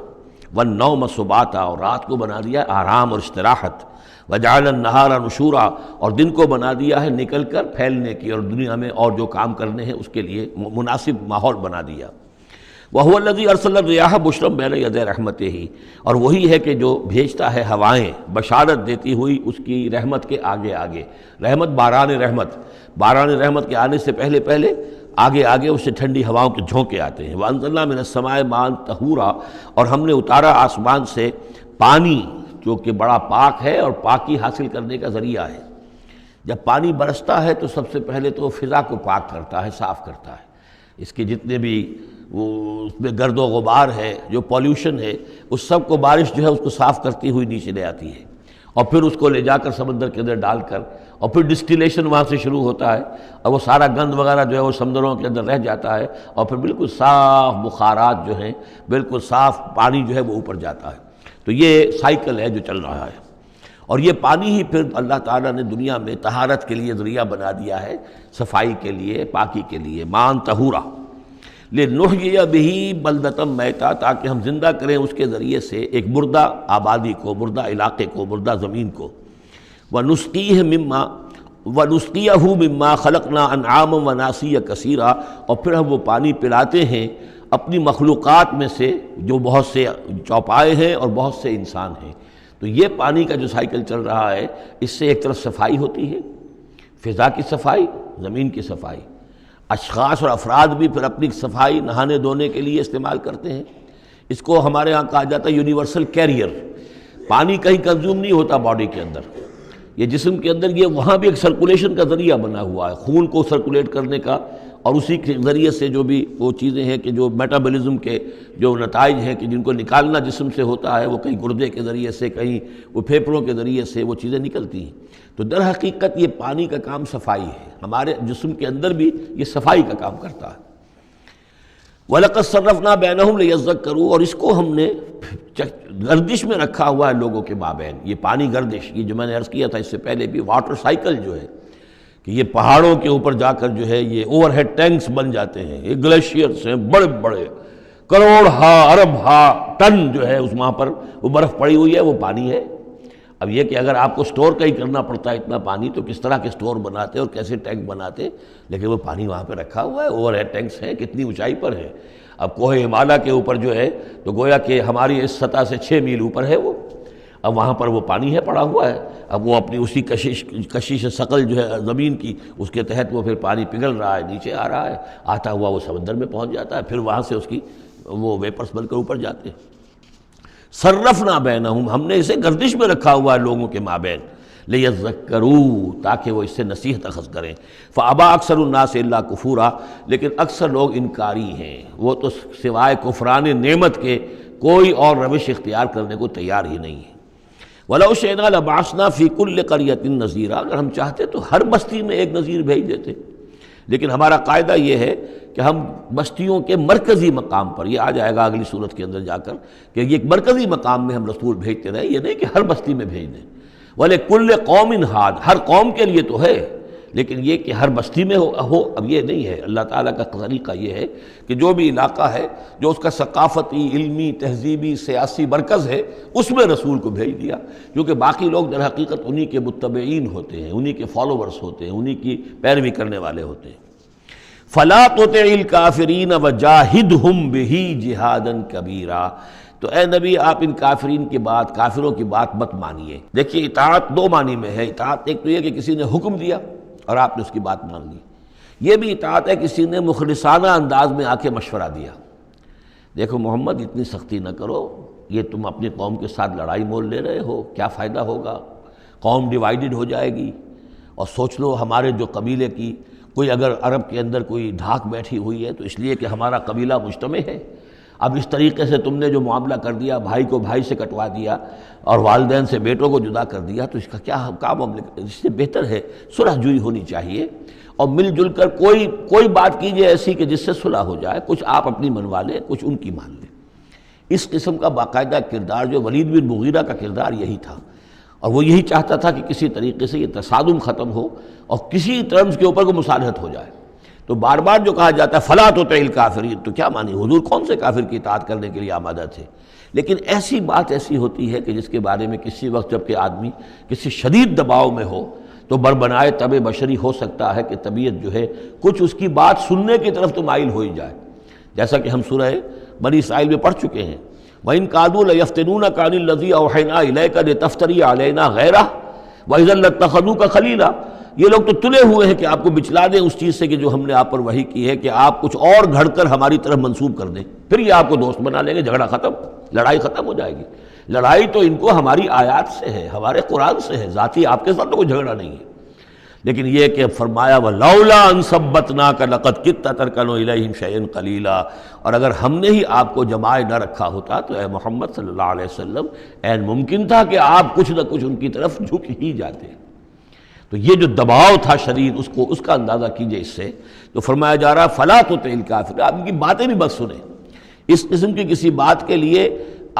والنوم سباتا، اور رات کو بنا دیا ہے آرام اور استراحت، وجعل النہار نشورا، اور دن کو بنا دیا ہے نکل کر پھیلنے کی اور دنیا میں اور جو کام کرنے ہیں اس کے لیے مناسب ماحول بنا دیا۔ وَهُوَ الَّذِي أَرْسَلَ الرِّيَاحَ بُشْرًا بَيْنَ يَدَيْ رَحْمَتِهِ، اور وہی ہے کہ جو بھیجتا ہے ہوائیں بشارت دیتی ہوئی اس کی رحمت کے آگے آگے۔ رحمت باران رحمت کے آنے سے پہلے پہلے آگے آگے اس سے ٹھنڈی ہواؤں کے جھونکے آتے ہیں۔ وَأَنزَلْنَا مِنَ السَّمَاءِ مَاءً طَهُورًا، اور ہم نے اتارا آسمان سے پانی جو کہ بڑا پاک ہے اور پاکی حاصل کرنے کا ذریعہ ہے۔ جب پانی برستا ہے تو سب سے پہلے تو فضا کو پاک کرتا ہے، صاف کرتا ہے، اس کے جتنے بھی اس میں گرد و غبار ہے، جو پولیوشن ہے، اس سب کو بارش جو ہے اس کو صاف کرتی ہوئی نیچے لے آتی ہے، اور پھر اس کو لے جا کر سمندر کے اندر ڈال کر، اور پھر ڈسٹیلیشن وہاں سے شروع ہوتا ہے، اور وہ سارا گند وغیرہ جو ہے وہ سمندروں کے اندر رہ جاتا ہے، اور پھر بالکل صاف بخارات جو ہیں، بالکل صاف پانی جو ہے وہ اوپر جاتا ہے۔ تو یہ سائیکل ہے جو چل رہا ہے، اور یہ پانی ہی پھر اللہ تعالیٰ نے دنیا میں طہارت کے لیے ذریعہ بنا دیا ہے، صفائی کے لیے، پاکی کے لیے۔ ماءً طہورا لنحیی بہ بلدۃ میتا، تاکہ ہم زندہ کریں اس کے ذریعے سے ایک مردہ آبادی کو، مردہ علاقے کو، مردہ زمین کو۔ ونسقیہ مما خلقنا انعاما وناسیا کثیرا، اور پھر ہم وہ پانی پلاتے ہیں اپنی مخلوقات میں سے جو بہت سے چوپائے ہیں اور بہت سے انسان ہیں۔ تو یہ پانی کا جو سائیکل چل رہا ہے، اس سے ایک طرف صفائی ہوتی ہے، فضا کی صفائی، زمین کی صفائی، اشخاص اور افراد بھی پھر اپنی صفائی نہانے دھونے کے لیے استعمال کرتے ہیں۔ اس کو ہمارے ہاں کہا جاتا ہے یونیورسل کیریئر۔ پانی کہیں کنزیوم نہیں ہوتا باڈی کے اندر، یہ جسم کے اندر یہ وہاں بھی ایک سرکولیشن کا ذریعہ بنا ہوا ہے، خون کو سرکولیٹ کرنے کا، اور اسی کے ذریعے سے جو بھی وہ چیزیں ہیں کہ جو میٹابولزم کے جو نتائج ہیں کہ جن کو نکالنا جسم سے ہوتا ہے، وہ کہیں گردے کے ذریعے سے، کہیں وہ پھیپھڑوں کے ذریعے سے وہ چیزیں نکلتی ہیں۔ تو در حقیقت یہ پانی کا کام صفائی ہے، ہمارے جسم کے اندر بھی یہ صفائی کا کام کرتا ہے۔ وَلَقَدْ صَرَّفْنَا بَيْنَهُمْ لِيَذَّكَّرُوا، اور اس کو ہم نے گردش میں رکھا ہوا ہے لوگوں کے مابین۔ یہ پانی گردش، یہ جو میں نے عرض کیا تھا اس سے پہلے بھی، واٹر سائیکل جو ہے کہ یہ پہاڑوں کے اوپر جا کر جو ہے یہ اوور ہیڈ ٹینکس بن جاتے ہیں، یہ گلیشیئرس ہیں بڑے بڑے، کروڑ ارب ٹن جو ہے اس وہاں پر وہ برف پڑی ہوئی ہے، وہ پانی ہے۔ اب یہ کہ اگر آپ کو سٹور کہیں کرنا پڑتا ہے اتنا پانی، تو کس طرح کے سٹور بناتے اور کیسے ٹینک بناتے، لیکن وہ پانی وہاں پہ رکھا ہوا ہے، اوور ہیڈ ٹینکس ہیں، کتنی اونچائی پر ہے۔ اب کوہ ہمالیہ کے اوپر جو ہے تو گویا کہ ہماری اس سطح سے 6 میل اوپر ہے وہ، اب وہاں پر وہ پانی ہے پڑا ہوا ہے، اب وہ اپنی اسی کشش ثقل جو ہے زمین کی، اس کے تحت وہ پھر پانی پگھل رہا ہے، نیچے آ رہا ہے، آتا ہوا وہ سمندر میں پہنچ جاتا ہے، پھر وہاں سے اس کی وہ ویپرز بن کر اوپر جاتے ہیں۔ صرفنا بینہم، ہم نے اسے گردش میں رکھا ہوا ہے لوگوں کے مابین، لیذکروا، تاکہ وہ اس سے نصیحت اخذ کریں۔ فابا اکثر الناس الا کفورا، لیکن اکثر لوگ انکاری ہیں، وہ تو سوائے کفران نعمت کے کوئی اور روش اختیار کرنے کو تیار ہی نہیں ہے۔ وَلَوْ شِئْنَا لَبَعَثْنَا فِي كُلِّ قَرْيَةٍ نَذِيرًا، اگر ہم چاہتے تو ہر بستی میں ایک نذیر بھیج دیتے، لیکن ہمارا قاعدہ یہ ہے کہ ہم بستیوں کے مرکزی مقام پر، یہ آ جائے گا اگلی صورت کے اندر جا کر، کہ یہ ایک مرکزی مقام میں ہم رسول بھیجتے رہے، یہ نہیں کہ ہر بستی میں بھیج دیں۔ وَلِكُلِّ قَوْمٍ ہاد، ہر قوم کے لیے تو ہے، لیکن یہ کہ ہر بستی میں ہو اب یہ نہیں ہے۔ اللہ تعالیٰ کا طریقہ یہ ہے کہ جو بھی علاقہ ہے جو اس کا ثقافتی، علمی، تہذیبی، سیاسی مرکز ہے، اس میں رسول کو بھیج دیا، کیونکہ باقی لوگ در حقیقت انہی کے متبعین ہوتے ہیں، انہی کے فالوورز ہوتے ہیں، انہی کی پیروی کرنے والے ہوتے ہیں۔ فَلَا تُطِعِ الْكَافِرِينَ وَجَاهِدْهُمْ بِهِ جِهَادًا كَبِيرًا، تو اے نبی آپ ان کافرین کی بات، کافروں کی بات مت مانیے۔ دیکھیے اطاعت دو معنی میں ہے، اطاعت ایک تو یہ کہ کسی نے حکم دیا اور آپ نے اس کی بات مان لی، یہ بھی اطاعت ہے کسی نے مخلصانہ انداز میں آ کے مشورہ دیا، دیکھو محمد اتنی سختی نہ کرو، یہ تم اپنی قوم کے ساتھ لڑائی مول لے رہے ہو، کیا فائدہ ہوگا، قوم ڈیوائیڈڈ ہو جائے گی، اور سوچ لو ہمارے جو قبیلے کی کوئی اگر عرب کے اندر کوئی دھاک بیٹھی ہوئی ہے تو اس لیے کہ ہمارا قبیلہ مجتمع ہے، اب اس طریقے سے تم نے جو معاملہ کر دیا، بھائی کو بھائی سے کٹوا دیا اور والدین سے بیٹوں کو جدا کر دیا، تو اس کا کیا معاملہ، اس سے بہتر ہے صلح جوئی ہونی چاہیے، اور مل جل کر کوئی بات کیجیے ایسی کہ جس سے صلح ہو جائے، کچھ آپ اپنی منوا لیں، کچھ ان کی مان لیں۔ اس قسم کا باقاعدہ کردار جو ولید بن مغیرہ کا کردار یہی تھا، اور وہ یہی چاہتا تھا کہ کسی طریقے سے یہ تصادم ختم ہو اور کسی ٹرمز کے اوپر کو مصالحت ہو جائے۔ تو بار بار جو کہا جاتا ہے فَلَا تُطِعِ الْكَافِرِينَ، تو کیا مانی، حضور کون سے کافر کی اطاعت کرنے کے لیے آمادہ تھے؟ لیکن ایسی بات ایسی ہوتی ہے کہ جس کے بارے میں کسی وقت جب کہ آدمی کسی شدید دباؤ میں ہو تو بربنائے طبع بشری ہو سکتا ہے کہ طبیعت جو ہے کچھ اس کی بات سننے کی طرف تو مائل ہو ہی جائے، جیسا کہ ہم سورہ بنی اسرائیل میں پڑھ چکے ہیں، وَإِن كَادُوا لَيَفْتِنُونَكَ عَنِ الَّذِي أَوْحَيْنَا إِلَيْكَ لِتَفْتَرِيَ عَلَيْنَا غَيْرَهُ وَإِذًا لَّاتَّخَذُوكَ خَلِيلًا، یہ لوگ تو تلے ہوئے ہیں کہ آپ کو بچلا دیں اس چیز سے کہ جو ہم نے آپ پر وحی کی ہے، کہ آپ کچھ اور گھڑ کر ہماری طرف منسوب کر دیں، پھر یہ آپ کو دوست بنا لیں گے، جھگڑا ختم، لڑائی ختم ہو جائے گی۔ لڑائی تو ان کو ہماری آیات سے ہے، ہمارے قرآن سے ہے، ذاتی آپ کے ساتھ تو کوئی جھگڑا نہیں ہے۔ لیکن یہ کہ فرمایا وَلَوْلَا أَن ثَبَّتْنَاكَ لَقَدْ كِدتَّ تَرْكَنُ إِلَيْهِمْ شَيْئًا قَلِيلًا، اور اگر ہم نے ہی آپ کو جمائے نہ رکھا ہوتا تو اے محمد صلی اللہ علیہ وسلم عین ممکن تھا کہ آپ کچھ نہ کچھ ان کی طرف جھک ہی جاتے۔ تو یہ جو دباؤ تھا شدید، اس کا اندازہ کیجئے اس سے، تو فرمایا جا رہا فَلَا تُطِعِ الْكَافِرِينَ، آپ ان کی باتیں بھی بس سنیں، اس قسم کی کسی بات کے لیے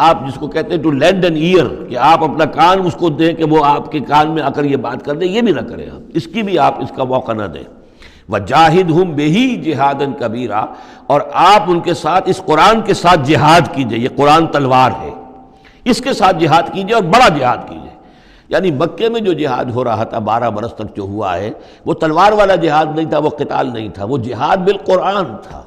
آپ جس کو کہتے ہیں ٹو لینڈ این ایئر، کہ آپ اپنا کان اس کو دیں کہ وہ آپ کے کان میں آ کر یہ بات کر دیں، یہ بھی نہ کریں آپ، اس کی بھی آپ اس کا موقع نہ دیں۔ وَجَاهِدْهُمْ بِهِ جِهَادًا كَبِيرًا، اور آپ ان کے ساتھ اس قرآن کے ساتھ جہاد کیجئے، یہ قرآن تلوار ہے، اس کے ساتھ جہاد کیجئے اور بڑا جہاد کیجئے۔ یعنی مکے میں جو جہاد ہو رہا تھا 12 برس تک جو ہوا ہے، وہ تلوار والا جہاد نہیں تھا، وہ قتال نہیں تھا، وہ جہاد بالقرآن تھا۔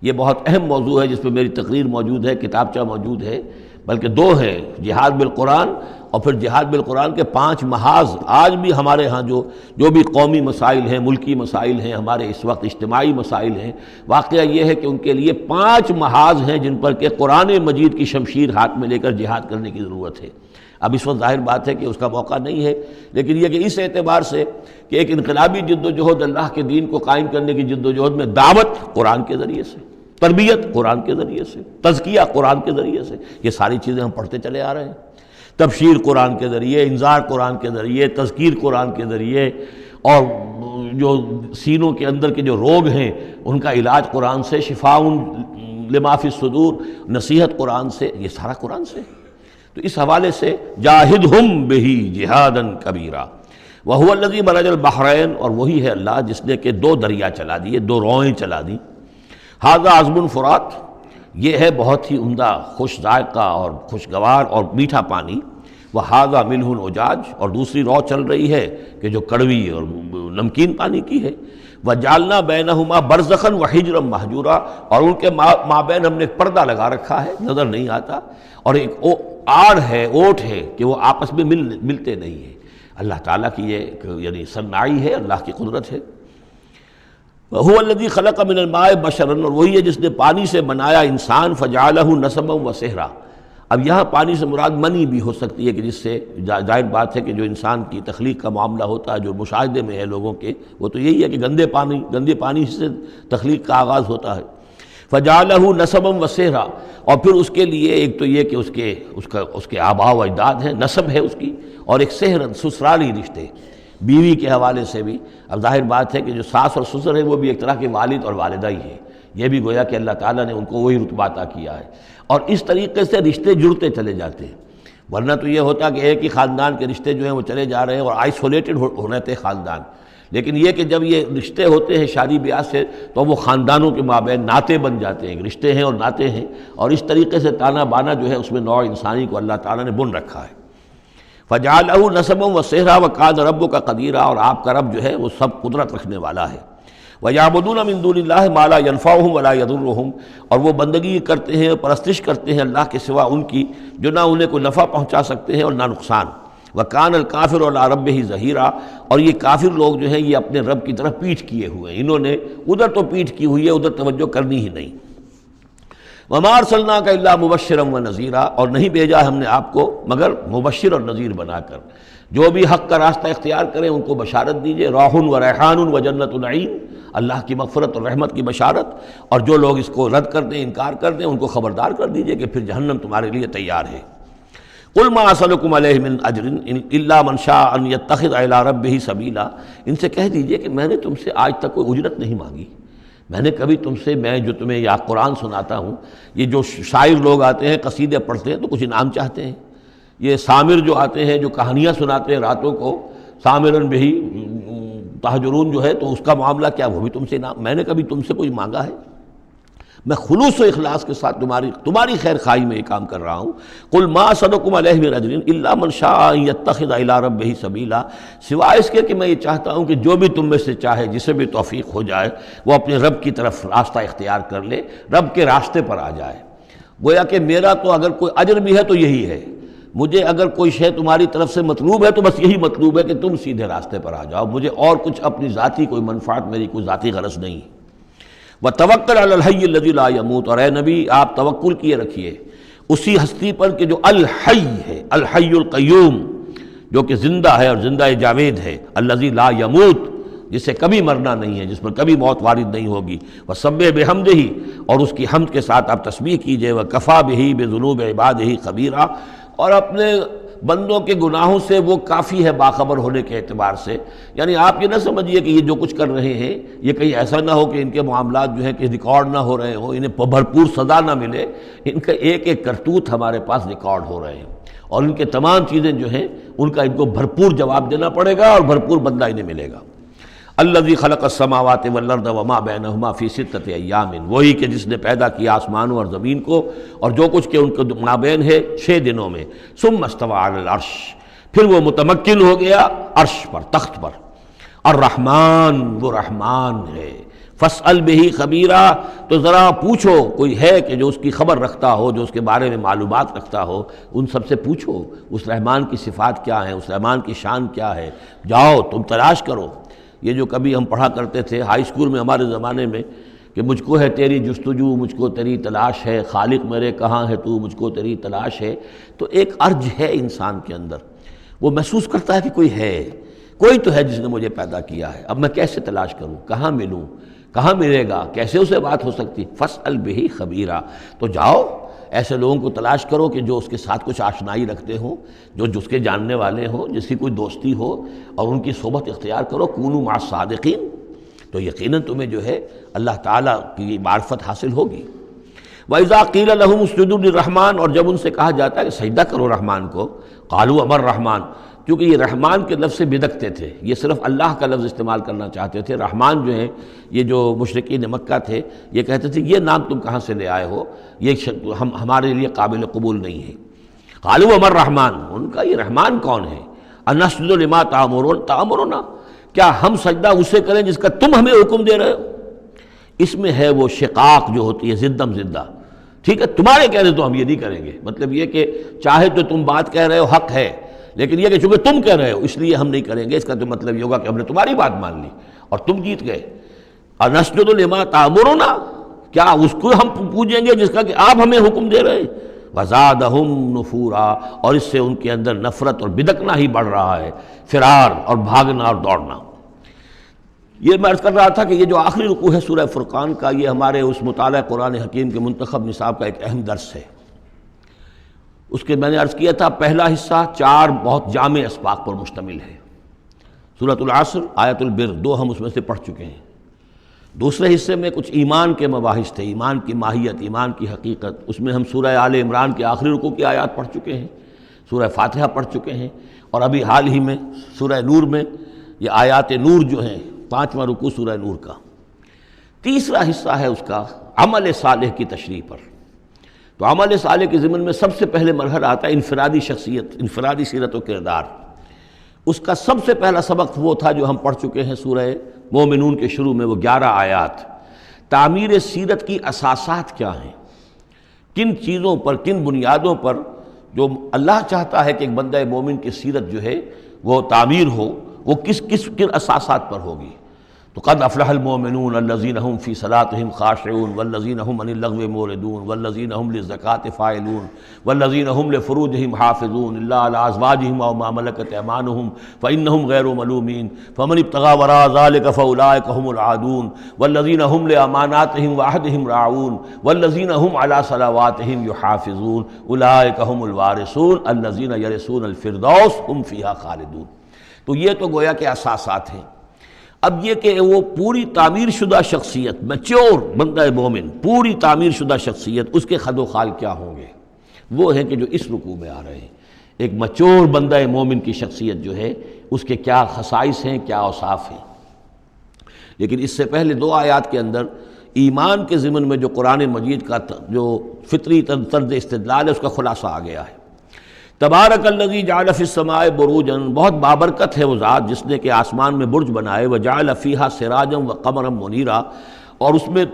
یہ بہت اہم موضوع ہے جس پہ میری تقریر موجود ہے، کتابچہ موجود ہے، بلکہ 2 ہے، جہاد بالقرآن اور پھر جہاد بالقرآن کے 5 محاذ آج بھی ہمارے ہاں جو بھی قومی مسائل ہیں، ملکی مسائل ہیں، ہمارے اس وقت اجتماعی مسائل ہیں، واقعہ یہ ہے کہ ان کے لیے 5 محاذ ہیں جن پر کہ قرآن مجید کی شمشیر ہاتھ میں لے کر جہاد کرنے کی ضرورت ہے۔ اب اس وقت ظاہر بات ہے کہ اس کا موقع نہیں ہے، لیکن یہ کہ اس اعتبار سے کہ ایک انقلابی جد و جہد اللہ کے دین کو قائم کرنے کی جد و جہد میں دعوت قرآن کے ذریعے سے، تربیت قرآن کے ذریعے سے، تزکیہ قرآن کے ذریعے سے، یہ ساری چیزیں ہم پڑھتے چلے آ رہے ہیں۔ تبشیر قرآن کے ذریعے، انذار قرآن کے ذریعے، تذکیر قرآن کے ذریعے، اور جو سینوں کے اندر کے جو روگ ہیں ان کا علاج قرآن سے، شفاء لما فی الصدور، نصیحت قرآن سے، یہ سارا قرآن سے۔ تو اس حوالے سے جاہدہم بہ جہادا کبیرا وہو الذی مرج البحرین، اور وہی ہے اللہ جس نے کہ 2 دریا چلا دیے، 2 روئیں چلا دی۔ ھذا عذب فرات، یہ ہے بہت ہی عمدہ خوش ذائقہ اور خوشگوار اور میٹھا پانی۔ وھذا ملح اجاج، اور دوسری رو چل رہی ہے کہ جو کڑوی اور نمکین پانی کی ہے۔ وجعلنا بینہما برزخا وحجرا مہجورا، اور ان کے مابین ہم نے ایک پردہ لگا رکھا ہے، نظر نہیں آتا، اور ایک آڑ ہے، اوٹ ہے کہ وہ آپس میں ملتے نہیں ہیں۔ اللہ تعالیٰ کی یہ یعنی صنائی ہے، اللہ کی قدرت ہے۔ وَهُوَ الَّذِي خَلَقَ مِنَ الْمَاءِ بَشَرًا، اور وہی ہے جس نے پانی سے بنایا انسان، فَجَعَلَهُ نَسَبًا وَسِحْرًا۔ اب یہاں پانی سے مراد منی بھی ہو سکتی ہے کہ جس سے ظاہر بات ہے کہ جو انسان کی تخلیق کا معاملہ ہوتا ہے، جو مشاہدے میں ہے لوگوں کے، وہ تو یہی ہے کہ گندے پانی سے تخلیق کا آغاز ہوتا ہے۔ فَجَعَلَهُ نَسَبًا وَسِحْرًا، اور پھر اس کے لیے ایک تو یہ کہ اس کے آباء و اجداد ہیں، نسب ہے اس کی، اور ایک سحر سسرالی رشتے بیوی کے حوالے سے بھی۔ اب ظاہر بات ہے کہ جو ساس اور سسر ہے وہ بھی ایک طرح کے والد اور والدہ ہی ہے، یہ بھی گویا کہ اللہ تعالیٰ نے ان کو وہی رتبہ عطا کیا ہے، اور اس طریقے سے رشتے جڑتے چلے جاتے ہیں۔ ورنہ تو یہ ہوتا کہ ایک ہی خاندان کے رشتے جو ہیں وہ چلے جا رہے ہیں اور آئسولیٹڈ ہو رہے تھے خاندان، لیکن یہ کہ جب یہ رشتے ہوتے ہیں شادی بیاہ سے تو وہ خاندانوں کے مابین ناطے بن جاتے ہیں، رشتے ہیں اور ناطے ہیں، اور اس طریقے سے تانا بانا جو ہے اس میں نوع انسانی کو اللہ تعالیٰ نے بن رکھا ہے۔ فَجَعَلَهُ نَسَبًا وَسِحْرًا وَكَانَ رَبُّكَ قَدِيرًا، اور آپ کا رب جو ہے وہ سب قدرت رکھنے والا ہے۔ وَيَعْبُدُونَ مِن دُونِ اللَّهِ مَا لَا يَنفَعُهُمْ وَلَا يَضُرُّهُمْ، اور وہ بندگی کرتے ہیں، پرستش کرتے ہیں اللہ کے سوا ان کی جو نہ انہیں کوئی نفع پہنچا سکتے ہیں اور نہ نقصان۔ وَكَانَ الْكَافِرُ عَلَىٰ رَبِّهِ ظَهِيرًا، اور یہ کافر لوگ جو ہیں یہ اپنے رب کی طرف پیٹھ کیے ہوئے ہیں، انہوں نے ادھر تو پیٹھ کی ہوئی ہے، ادھر توجہ کرنی ہی نہیں۔ وَمَا أَرْسَلْنَاكَ إِلَّا مُبَشِّرًا وَنَذِيرًا، اور نہیں بھیجا ہم نے آپ کو مگر مبشر اور نذیر بنا کر، جو بھی حق کا راستہ اختیار کریں ان کو بشارت دیجئے، راح و ریحان و جنت نعیم، اللہ کی مغفرت اور رحمت کی بشارت، اور جو لوگ اس کو رد کر دیں، انکار کر دیں، ان کو خبردار کر دیجئے کہ پھر جہنم تمہارے لیے تیار ہے۔ قُلْ مَا أَسْأَلُكُمْ عَلَيْهِ مِنْ أَجْرٍ إِلَّا مَنْ شَاءَ أَنْ يَتَّخِذَ إِلَىٰ رَبِّهِ سَبِيلًا، ان سے کہہ دیجئے کہ میں نے تم سے آج تک کوئی اجرت نہیں مانگی، میں نے کبھی تم سے، میں جو تمہیں یا قرآن سناتا ہوں، یہ جو شاعر لوگ آتے ہیں قصیدے پڑھتے ہیں تو کچھ انعام چاہتے ہیں، یہ سامر جو آتے ہیں جو کہانیاں سناتے ہیں راتوں کو، سامرن بہی تہجرون جو ہے، تو اس کا معاملہ کیا، وہ بھی تم سے انعام، میں نے کبھی تم سے کوئی مانگا ہے؟ میں خلوص و اخلاص کے ساتھ تمہاری خیر خواہی میں یہ کام کر رہا ہوں۔ قل ما اسألکم علیہ من اجر الا من شاء ان یتخذ الی ربہ سبیلا، سوائے اس کے کہ میں یہ چاہتا ہوں کہ جو بھی تم میں سے چاہے، جسے بھی توفیق ہو جائے، وہ اپنے رب کی طرف راستہ اختیار کر لے، رب کے راستے پر آ جائے۔ گویا کہ میرا تو اگر کوئی اجر بھی ہے تو یہی ہے، مجھے اگر کوئی شے تمہاری طرف سے مطلوب ہے تو بس یہی مطلوب ہے کہ تم سیدھے راستے پر آ جاؤ، مجھے اور کچھ اپنی ذاتی کوئی منفعت، میری کوئی ذاتی غرض نہیں۔ وَتَوَكَّلْ عَلَى الْحَيِّ الَّذِي لَا يَمُوتُ، اور اے نبی آپ توکل کیے رکھیے اسی ہستی پر کہ جو الحی ہے، الحی القیوم، جو کہ زندہ ہے اور زندہ جاوید ہے، الذی لا یموت، جسے کبھی مرنا نہیں ہے، جس پر کبھی موت وارد نہیں ہوگی۔ وَسَبِّحْ بِحَمْدِهِ، اور اس کی حمد کے ساتھ آپ تسبیح کیجئے، وَكَفَىٰ بِهِ بِذُنُوبِ عِبَادِهِ خَبِيرًا، اور اپنے بندوں کے گناہوں سے وہ کافی ہے باخبر ہونے کے اعتبار سے۔ یعنی آپ یہ نہ سمجھیے کہ یہ جو کچھ کر رہے ہیں یہ کہیں ایسا نہ ہو کہ ان کے معاملات جو ہیں کہ ریکارڈ نہ ہو رہے ہوں، انہیں بھرپور سزا نہ ملے، ان کا ایک ایک کرتوت ہمارے پاس ریکارڈ ہو رہے ہیں، اور ان کے تمام چیزیں جو ہیں ان کا ان کو بھرپور جواب دینا پڑے گا اور بھرپور بدلہ انہیں ملے گا۔ الذی خلق السماوات والارض وما بینہما فی ستۃ ایام، وہی کہ جس نے پیدا کیا آسمانوں اور زمین کو اور جو کچھ کہ ان کے مابین ہے 6 دنوں میں۔ ثم استوى علی العرش، پھر وہ متمکن ہو گیا عرش پر، تخت پر۔ الرحمن، وہ رحمان ہے، فاسأل بہ خبیرا، تو ذرا پوچھو، کوئی ہے کہ جو اس کی خبر رکھتا ہو، جو اس کے بارے میں معلومات رکھتا ہو، ان سب سے پوچھو اس رحمان کی صفات کیا ہیں، اس رحمان کی شان کیا ہے، جاؤ تم تلاش کرو۔ یہ جو کبھی ہم پڑھا کرتے تھے ہائی اسکول میں ہمارے زمانے میں کہ مجھ کو ہے تیری جستجو، مجھ کو تیری تلاش ہے، خالق میرے کہاں ہے تو، مجھ کو تیری تلاش ہے، تو ایک ارج ہے انسان کے اندر، وہ محسوس کرتا ہے کہ کوئی ہے، کوئی تو ہے جس نے مجھے پیدا کیا ہے، اب میں کیسے تلاش کروں، کہاں ملوں، کہاں ملے گا، کیسے اسے بات ہو سکتی، فاسأل بہ خبیرا، تو جاؤ ایسے لوگوں کو تلاش کرو کہ جو اس کے ساتھ کچھ آشنائی رکھتے ہوں، جو اس کے جاننے والے ہوں، جس کی کوئی دوستی ہو، اور ان کی صحبت اختیار کرو، کونوا مع الصادقین، تو یقیناً تمہیں جو ہے اللہ تعالیٰ کی معرفت حاصل ہوگی۔ وَإِذَا قِيلَ لَهُمُ اسْجُدُوا لِلرَّحْمَٰنِ، اور جب ان سے کہا جاتا ہے کہ سجدہ کرو رحمان کو، قالوا امر رحمان، کیونکہ یہ رحمان کے لفظ سے بدکتے تھے، یہ صرف اللہ کا لفظ استعمال کرنا چاہتے تھے۔ رحمان جو ہیں یہ جو مشرکین مکہ تھے یہ کہتے تھے یہ نام تم کہاں سے لے آئے ہو، یہ ہمارے لیے قابل قبول نہیں ہے۔ قالوا امر رحمان، ان کا یہ رحمان کون ہے؟ انسجد لما تأمرنا، کیا ہم سجدہ اسے کریں جس کا تم ہمیں حکم دے رہے ہو؟ اس میں ہے وہ شقاق جو ہوتی ہے زدم زدہ، ٹھیک ہے تمہارے کہنے تو ہم یہ نہیں کریں گے، مطلب یہ کہ چاہے تو تم بات کہہ رہے ہو حق ہے، لیکن یہ کہ چونکہ تم کہہ رہے ہو اس لیے ہم نہیں کریں گے، اس کا تو مطلب یہ ہوگا کہ ہم نے تمہاری بات مان لی اور تم جیت گئے۔ انسجد لما تأمرنا، کیا اس کو ہم پوجیں گے جس کا کہ آپ ہمیں حکم دے رہے ہیں؟ وزادہم نفورا، اور اس سے ان کے اندر نفرت اور بدکنا ہی بڑھ رہا ہے، فرار اور بھاگنا اور دوڑنا۔ یہ میں عرض کر رہا تھا کہ یہ جو آخری رکوع ہے سورہ فرقان کا، یہ ہمارے اس مطالعہ قرآن حکیم کے منتخب نصاب کا ایک اہم درس ہے۔ اس کے میں نے عرض کیا تھا پہلا حصہ 4 بہت جامع اسباق پر مشتمل ہے، سورۃ العصر، آیت البر، 2 ہم اس میں سے پڑھ چکے ہیں۔ دوسرے حصے میں کچھ ایمان کے مباحث تھے، ایمان کی ماہیت، ایمان کی حقیقت، اس میں ہم سورہ آل عمران کے آخری رکوع کی آیات پڑھ چکے ہیں، سورہ فاتحہ پڑھ چکے ہیں، اور ابھی حال ہی میں سورہ نور میں یہ آیات نور جو ہیں، 5واں رکوع سورہ نور کا۔ تیسرا حصہ ہے اس کا عمل صالح کی تشریح پر۔ تو عمل صالح کے ضمن میں سب سے پہلے مرحلہ آتا ہے انفرادی شخصیت، انفرادی سیرت و کردار۔ اس کا سب سے پہلا سبق وہ تھا جو ہم پڑھ چکے ہیں سورہ مومنون کے شروع میں، وہ 11 آیات۔ تعمیر سیرت کی اساسات کیا ہیں، کن چیزوں پر، کن بنیادوں پر جو اللہ چاہتا ہے کہ ایک بندہ مومن کی سیرت جو ہے وہ تعمیر ہو، وہ کن اساسات پر ہوگی۔ تو قد افلح المؤمنون الذین هم فی صلاتهم خاشعون والذین هم عن اللغو معرضون والذین هم للزکاة فاعلون والذین هم لفروجهم حافظون الا علی ازواجهم او ما ملکت ایمانهم فانهم غیر ملومین فمن ابتغى وراء ذلك فاولئک هم العادون والذین هم لاماناتهم وعهدهم راعون والذین هم علی صلواتهم یحافظون اولئک هم الوارثون الذین یرثون الفردوس هم فیها خالدون۔ تو یہ تو گویا کہ اساسات ہیں۔ اب یہ کہ وہ پوری تعمیر شدہ شخصیت، میچور بندہ مومن، پوری تعمیر شدہ شخصیت، اس کے خد و خال کیا ہوں گے، وہ ہیں کہ جو اس رکوع میں آ رہے ہیں۔ ایک میچور بندہ مومن کی شخصیت جو ہے اس کے کیا خصائص ہیں، کیا اوصاف ہیں۔ لیکن اس سے پہلے 2 آیات کے اندر ایمان کے ضمن میں جو قرآن مجید کا جو فطری طرز استدلال ہے اس کا خلاصہ آ گیا ہے۔ تبارک الذی جعل فی السماء بروجا، بہت بابرکت ہے وہ ذات جس نے کہ آسمان میں برج بنائے، وجعل فیہا سراجا وقمرا منیرا، اور اس میں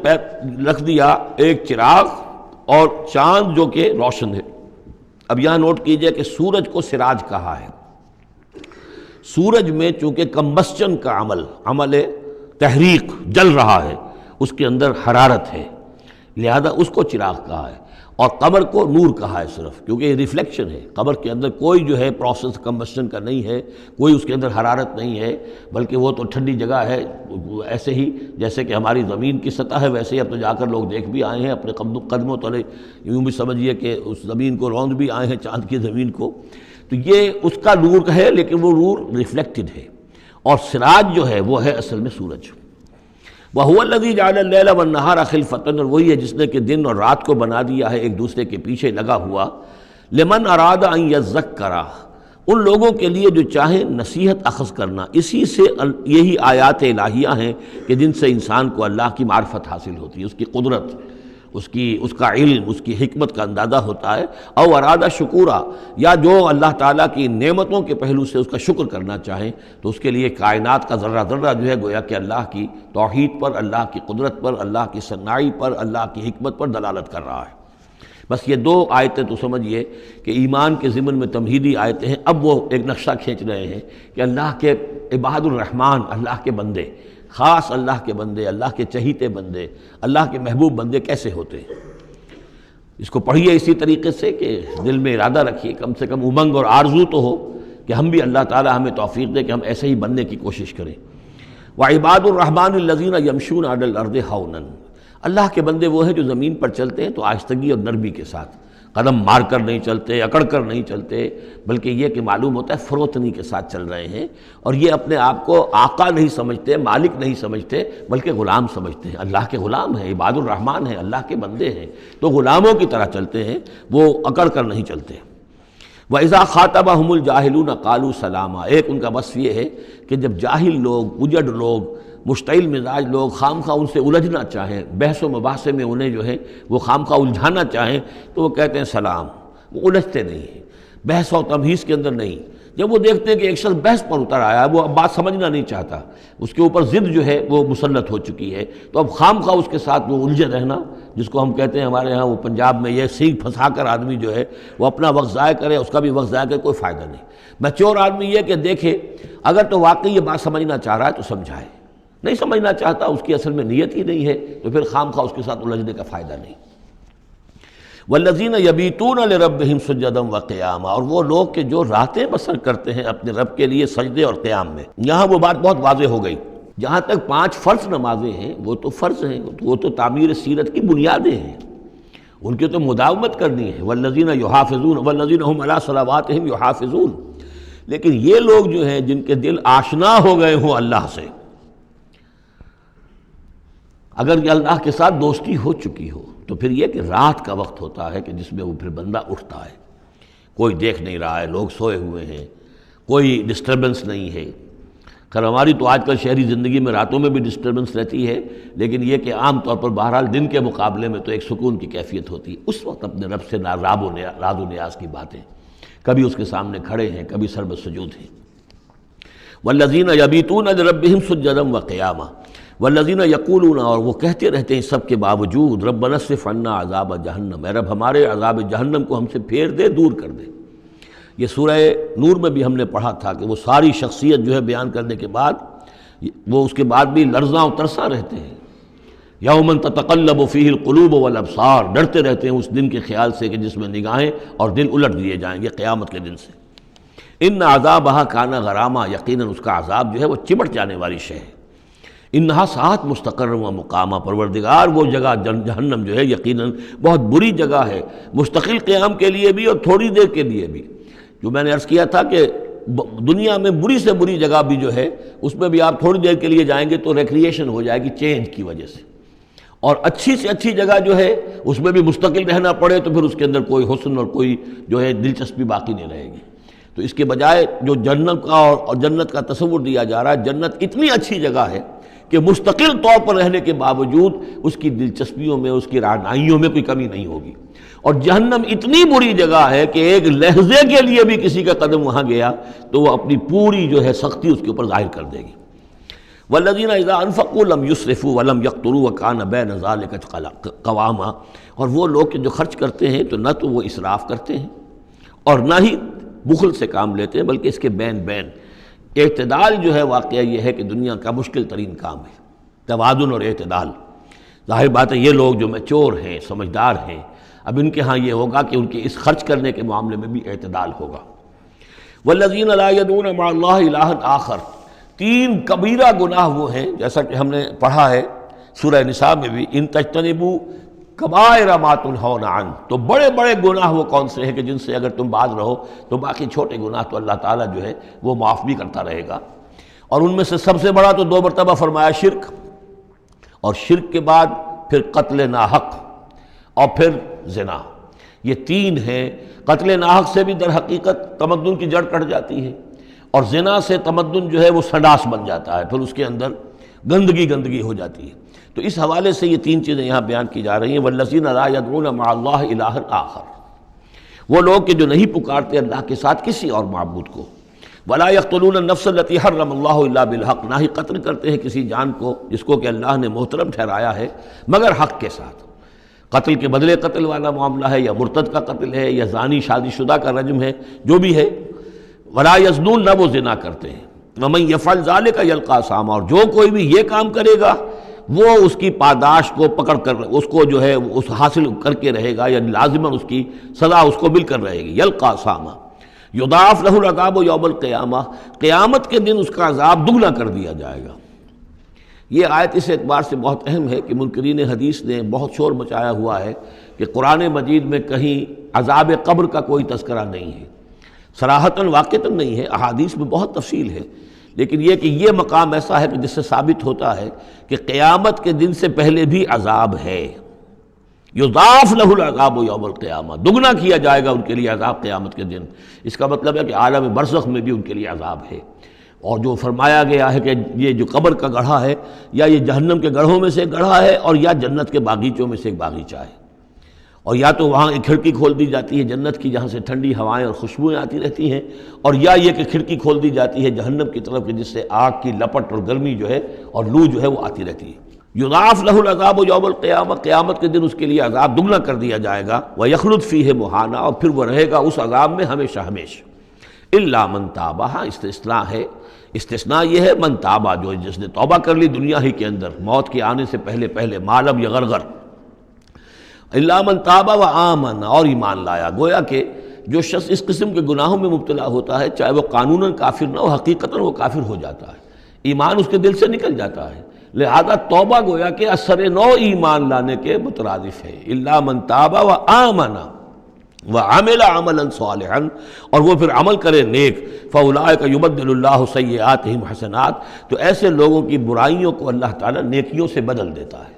رکھ دیا ایک چراغ اور چاند جو کہ روشن ہے۔ اب یہاں نوٹ کیجئے کہ سورج کو سراج کہا ہے۔ سورج میں چونکہ کمبسچن کا عمل تحریک، جل رہا ہے، اس کے اندر حرارت ہے، لہذا اس کو چراغ کہا ہے، اور قمر کو نور کہا ہے صرف، کیونکہ یہ ریفلیکشن ہے۔ قمر کے اندر کوئی جو ہے پروسیس کمبسشن کا نہیں ہے، کوئی اس کے اندر حرارت نہیں ہے، بلکہ وہ تو ٹھنڈی جگہ ہے، ایسے ہی جیسے کہ ہماری زمین کی سطح ہے ویسے ہی اب تو جا کر لوگ دیکھ بھی آئے ہیں اپنے قدموں تلے، یوں بھی سمجھیے کہ اس زمین کو روند بھی آئے ہیں، چاند کی زمین کو۔ تو یہ اس کا نور ہے، لیکن وہ نور ریفلیکٹڈ ہے، اور سراج جو ہے وہ ہے اصل میں سورج۔ وَهُوَ الَّذِي جَعَلَ اللَّيْلَ وَالنَّهَارَ خِلْفَةً، اور وہی ہے جس نے کہ دن اور رات کو بنا دیا ہے ایک دوسرے کے پیچھے لگا ہوا، لمن اراد ان یذکر، ان لوگوں کے لیے جو چاہیں نصیحت اخذ کرنا۔ اسی سے یہی آیات الہیہ ہیں کہ جن سے انسان کو اللہ کی معرفت حاصل ہوتی ہے، اس کی قدرت، اس کا علم، اس کی حکمت کا اندازہ ہوتا ہے۔ او ارادہ شکورا، یا جو اللہ تعالیٰ کی نعمتوں کے پہلو سے اس کا شکر کرنا چاہیں تو اس کے لیے کائنات کا ذرہ ذرہ جو ہے گویا کہ اللہ کی توحید پر، اللہ کی قدرت پر، اللہ کی صناعی پر، اللہ کی حکمت پر دلالت کر رہا ہے۔ بس یہ دو آیتیں تو سمجھیے کہ ایمان کے ضمن میں تمہیدی آیتیں ہیں۔ اب وہ ایک نقشہ کھینچ رہے ہیں کہ اللہ کے عباد الرحمن، اللہ کے بندے، خاص اللہ کے بندے، اللہ کے چہیتے بندے، اللہ کے محبوب بندے کیسے ہوتے ہیں۔ اس کو پڑھیے اسی طریقے سے کہ دل میں ارادہ رکھیے، کم سے کم امنگ اور آرزو تو ہو کہ ہم بھی اللہ تعالی ہمیں توفیق دے کہ ہم ایسے ہی بننے کی کوشش کریں۔ وعباد الرحمن الذین یمشون علی الارض ہونا، اللہ کے بندے وہ ہیں جو زمین پر چلتے ہیں تو آہستگی اور نرمی کے ساتھ، قدم مار کر نہیں چلتے، اکڑ کر نہیں چلتے، بلکہ یہ کہ معلوم ہوتا ہے فروتنی کے ساتھ چل رہے ہیں، اور یہ اپنے آپ کو آقا نہیں سمجھتے، مالک نہیں سمجھتے، بلکہ غلام سمجھتے ہیں۔ اللہ کے غلام ہیں، عباد الرحمن ہیں، اللہ کے بندے ہیں، تو غلاموں کی طرح چلتے ہیں، وہ اکڑ کر نہیں چلتے۔ وَإِذَا خَاطَبَهُمُ الْجَاهِلُونَ قَالُوا سَلَامًا، ایک ان کا وصف یہ ہے کہ جب جاہل لوگ، اجڑ لوگ، مشتعل مزاج لوگ خام خواہ ان سے الجھنا چاہیں، بحث و مباحثے میں انہیں جو ہے وہ خام خواہ الجھانا چاہیں تو وہ کہتے ہیں سلام، وہ الجھتے نہیں ہیں، بحث و تمہیز کے اندر نہیں۔ جب وہ دیکھتے ہیں کہ ایک شخص بحث پر اتر آیا ہے، وہ اب بات سمجھنا نہیں چاہتا، اس کے اوپر ضد جو ہے وہ مسلط ہو چکی ہے، تو اب خام خواہ اس کے ساتھ وہ الجھے رہنا، جس کو ہم کہتے ہیں ہمارے ہاں وہ پنجاب میں یہ سینگ پھنسا کر آدمی جو ہے وہ اپنا وقت ضائع کرے، اس کا بھی وقت ضائع کرے، کوئی فائدہ نہیں۔ میچور آدمی یہ کہ دیکھے اگر تو واقعی یہ بات سمجھنا چاہ رہا ہے تو سمجھائے، نہیں سمجھنا چاہتا، اس کی اصل میں نیت ہی نہیں ہے، تو پھر خام خواہ اس کے ساتھ الجھنے کا فائدہ نہیں۔ والذین یبیتون لربہم سجدا وقیاما، اور وہ لوگ کہ جو راتیں بسر کرتے ہیں اپنے رب کے لیے سجدے اور قیام میں۔ یہاں وہ بات بہت واضح ہو گئی، جہاں تک 5 فرض نمازیں ہیں وہ تو فرض ہیں، وہ تو تعمیر سیرت کی بنیادیں ہیں، ان کی تو مداومت کرنی ہے۔ والذین یحافظون والذین هم علی صلواتہم یحافظون، لیکن یہ لوگ جو ہیں جن کے دل آشنا ہو گئے ہوں اللہ سے، اگر یہ اللہ کے ساتھ دوستی ہو چکی ہو تو پھر یہ کہ رات کا وقت ہوتا ہے کہ جس میں وہ پھر بندہ اٹھتا ہے، کوئی دیکھ نہیں رہا ہے، لوگ سوئے ہوئے ہیں، کوئی ڈسٹربنس نہیں ہے۔ خیر ہماری تو آج کل شہری زندگی میں راتوں میں بھی ڈسٹربنس رہتی ہے، لیکن یہ کہ عام طور پر بہرحال دن کے مقابلے میں تو ایک سکون کی کیفیت ہوتی ہے، اس وقت اپنے رب سے راز و نیاز کی باتیں، کبھی اس کے سامنے کھڑے ہیں، کبھی سربسجود ہیں۔ والذین یبیتون لربہم سجدا وقیاما والذین یقولون، اور وہ کہتے رہتے ہیں سب کے باوجود، ربنا اصرف عنا عذاب جہنم، اے رب ہمارے عذاب جہنم کو ہم سے پھیر دے، دور کر دے۔ یہ سورہ نور میں بھی ہم نے پڑھا تھا کہ وہ ساری شخصیت جو ہے بیان کرنے کے بعد وہ اس کے بعد بھی لرزاں و ترساں رہتے ہیں۔ یوما تتقلب فیہ القلوب والابصار، ڈرتے رہتے ہیں اس دن کے خیال سے کہ جس میں نگاہیں اور دل الٹ دیے جائیں گے قیامت کے دن سے۔ ان عذابہا کان غراما، یقیناً اس کا عذاب جو ہے وہ چمٹ جانے والی شے ہے۔ انہا ساعت مستقر و مقامہ، پروردگار وہ جگہ جہنم جو ہے یقیناً بہت بری جگہ ہے، مستقل قیام کے لیے بھی اور تھوڑی دیر کے لیے بھی۔ جو میں نے عرض کیا تھا کہ دنیا میں بری سے بری جگہ بھی جو ہے اس میں بھی آپ تھوڑی دیر کے لیے جائیں گے تو ریکریشن ہو جائے گی چینج کی وجہ سے، اور اچھی سے اچھی جگہ جو ہے اس میں بھی مستقل رہنا پڑے تو پھر اس کے اندر کوئی حسن اور کوئی جو ہے دلچسپی باقی نہیں رہے گی۔ تو اس کے بجائے جو جنت کا اور جنت کا تصور دیا جا رہا ہے، جنت اتنی اچھی جگہ ہے کہ مستقل طور پر رہنے کے باوجود اس کی دلچسپیوں میں، اس کی رعنائیوں میں کوئی کمی نہیں ہوگی، اور جہنم اتنی بری جگہ ہے کہ ایک لحظے کے لیے بھی کسی کا قدم وہاں گیا تو وہ اپنی پوری جو ہے سختی اس کے اوپر ظاہر کر دے گی۔ والذین اذا انفقوا لم یسرفوا ولم یقتروا وکان بین ذلک قواما، اور وہ لوگ کہ جو خرچ کرتے ہیں تو نہ تو وہ اسراف کرتے ہیں اور نہ ہی بخل سے کام لیتے ہیں، بلکہ اس کے بین اعتدال جو ہے واقعہ یہ ہے کہ دنیا کا مشکل ترین کام ہے، توازن اور اعتدال۔ ظاہر بات ہے یہ لوگ جو میچور ہیں، سمجھدار ہیں، اب ان کے ہاں یہ ہوگا کہ ان کے اس خرچ کرنے کے معاملے میں بھی اعتدال ہوگا۔ والذین لا یدعون مع اللہ الہا آخر، 3 کبیرہ گناہ وہ ہیں جیسا کہ ہم نے پڑھا ہے سورہ نساء میں بھی، ان تجتنبوا کبائر ما تنہون عنہ، تو بڑے بڑے گناہ وہ کون سے ہیں کہ جن سے اگر تم باز رہو تو باقی چھوٹے گناہ تو اللہ تعالیٰ جو ہے وہ معاف بھی کرتا رہے گا۔ اور ان میں سے سب سے بڑا تو 2 مرتبہ فرمایا شرک، اور شرک کے بعد پھر قتل ناحق اور پھر زنا، یہ 3 ہیں۔ قتل ناحق سے بھی در حقیقت تمدن کی جڑ کٹ جاتی ہے، اور زنا سے تمدن جو ہے وہ سنڈاس بن جاتا ہے، پھر اس کے اندر گندگی ہو جاتی ہے۔ تو اس حوالے سے یہ تین چیزیں یہاں بیان کی جا رہی ہیں. والذین لا یدعون مع اللہ الہا آخر، وہ لوگ کہ جو نہیں پکارتے اللہ کے ساتھ کسی اور معبود کو. ولا یقتلون النفس التي حرم اللہ الا بالحق، نہ ہی قتل کرتے ہیں کسی جان کو جس کو کہ اللہ نے محترم ٹھہرایا ہے مگر حق کے ساتھ. قتل کے بدلے قتل والا معاملہ ہے، یا مرتد کا قتل ہے، یا زانی شادی شدہ کا رجم ہے، جو بھی ہے. ولا یزنون، نہ وہ زنا کرتے ہیں. ومن یفعل ذلک یلقی اثاما، اور جو کوئی بھی یہ کام کرے گا وہ اس کی پاداش کو پکڑ کر اس کو جو ہے اس حاصل کر کے رہے گا، یعنی لازماً اس کی سزا اس کو مل کر رہے گی. یلقی اثاما یضاعف لہ العذاب یوم القیامہ، قیامت کے دن اس کا عذاب دگنا کر دیا جائے گا. یہ آیت اس اعتبار سے بہت اہم ہے کہ منکرین حدیث نے بہت شور مچایا ہوا ہے کہ قرآن مجید میں کہیں عذاب قبر کا کوئی تذکرہ نہیں ہے، صراحتاً واقعتاً نہیں ہے، احادیث میں بہت تفصیل ہے، لیکن یہ کہ یہ مقام ایسا ہے کہ جس سے ثابت ہوتا ہے کہ قیامت کے دن سے پہلے بھی عذاب ہے. یضاعف لہ العذاب یوم القیامہ، دگنا کیا جائے گا ان کے لیے عذاب قیامت کے دن. اس کا مطلب ہے کہ عالم برزخ میں بھی ان کے لیے عذاب ہے. اور جو فرمایا گیا ہے کہ یہ جو قبر کا گڑھا ہے یا یہ جہنم کے گڑھوں میں سے ایک گڑھا ہے، اور یا جنت کے باغیچوں میں سے ایک باغیچہ ہے، اور یا تو وہاں ایک کھڑکی کھول دی جاتی ہے جنت کی جہاں سے ٹھنڈی ہوائیں اور خوشبوئیں آتی رہتی ہیں، اور یا یہ کہ کھڑکی کھول دی جاتی ہے جہنم کی طرف کہ جس سے آگ کی لپٹ اور گرمی جو ہے اور لو جو ہے وہ آتی رہتی ہے. یضاعف لہ العذاب یوم القیامہ، قیامت کے دن اس کے لیے عذاب دگنا کر دیا جائے گا. ویخلد فیہ مہانا، اور پھر وہ رہے گا اس عذاب میں ہمیشہ ہمیشہ. الا من تاب، استثناء ہے، استثناء یہ ہے من تابہ، جو جس نے توبہ کر لی دنیا ہی کے اندر موت کے آنے سے پہلے ما لم یغرغر. الا من تابہ و آمن، اور ایمان لایا. گویا کہ جو شخص اس قسم کے گناہوں میں مبتلا ہوتا ہے چاہے وہ قانوناً کافر نہ ہو، حقیقتاً وہ کافر ہو جاتا ہے، ایمان اس کے دل سے نکل جاتا ہے. لہذا توبہ گویا کہ اثر نو ایمان لانے کے مترادف ہے. الا من تاب و آمن وعمل عملا صالحا، اور وہ پھر عمل کرے نیک. فاولئک یبدل اللہ سیئاتہم حسنات، تو ایسے لوگوں کی برائیوں کو اللہ تعالیٰ نیکیوں سے بدل دیتا ہے.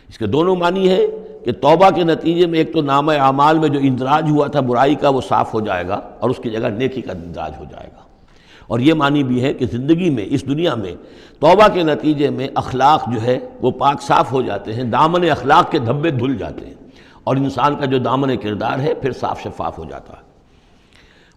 اس کے دونوں معنی ہے کہ توبہ کے نتیجے میں ایک تو نامہ اعمال میں جو اندراج ہوا تھا برائی کا وہ صاف ہو جائے گا اور اس کی جگہ نیکی کا اندراج ہو جائے گا. اور یہ معنی بھی ہے کہ زندگی میں اس دنیا میں توبہ کے نتیجے میں اخلاق جو ہے وہ پاک صاف ہو جاتے ہیں، دامن اخلاق کے دھبے دھل جاتے ہیں، اور انسان کا جو دامن کردار ہے پھر صاف شفاف ہو جاتا ہے.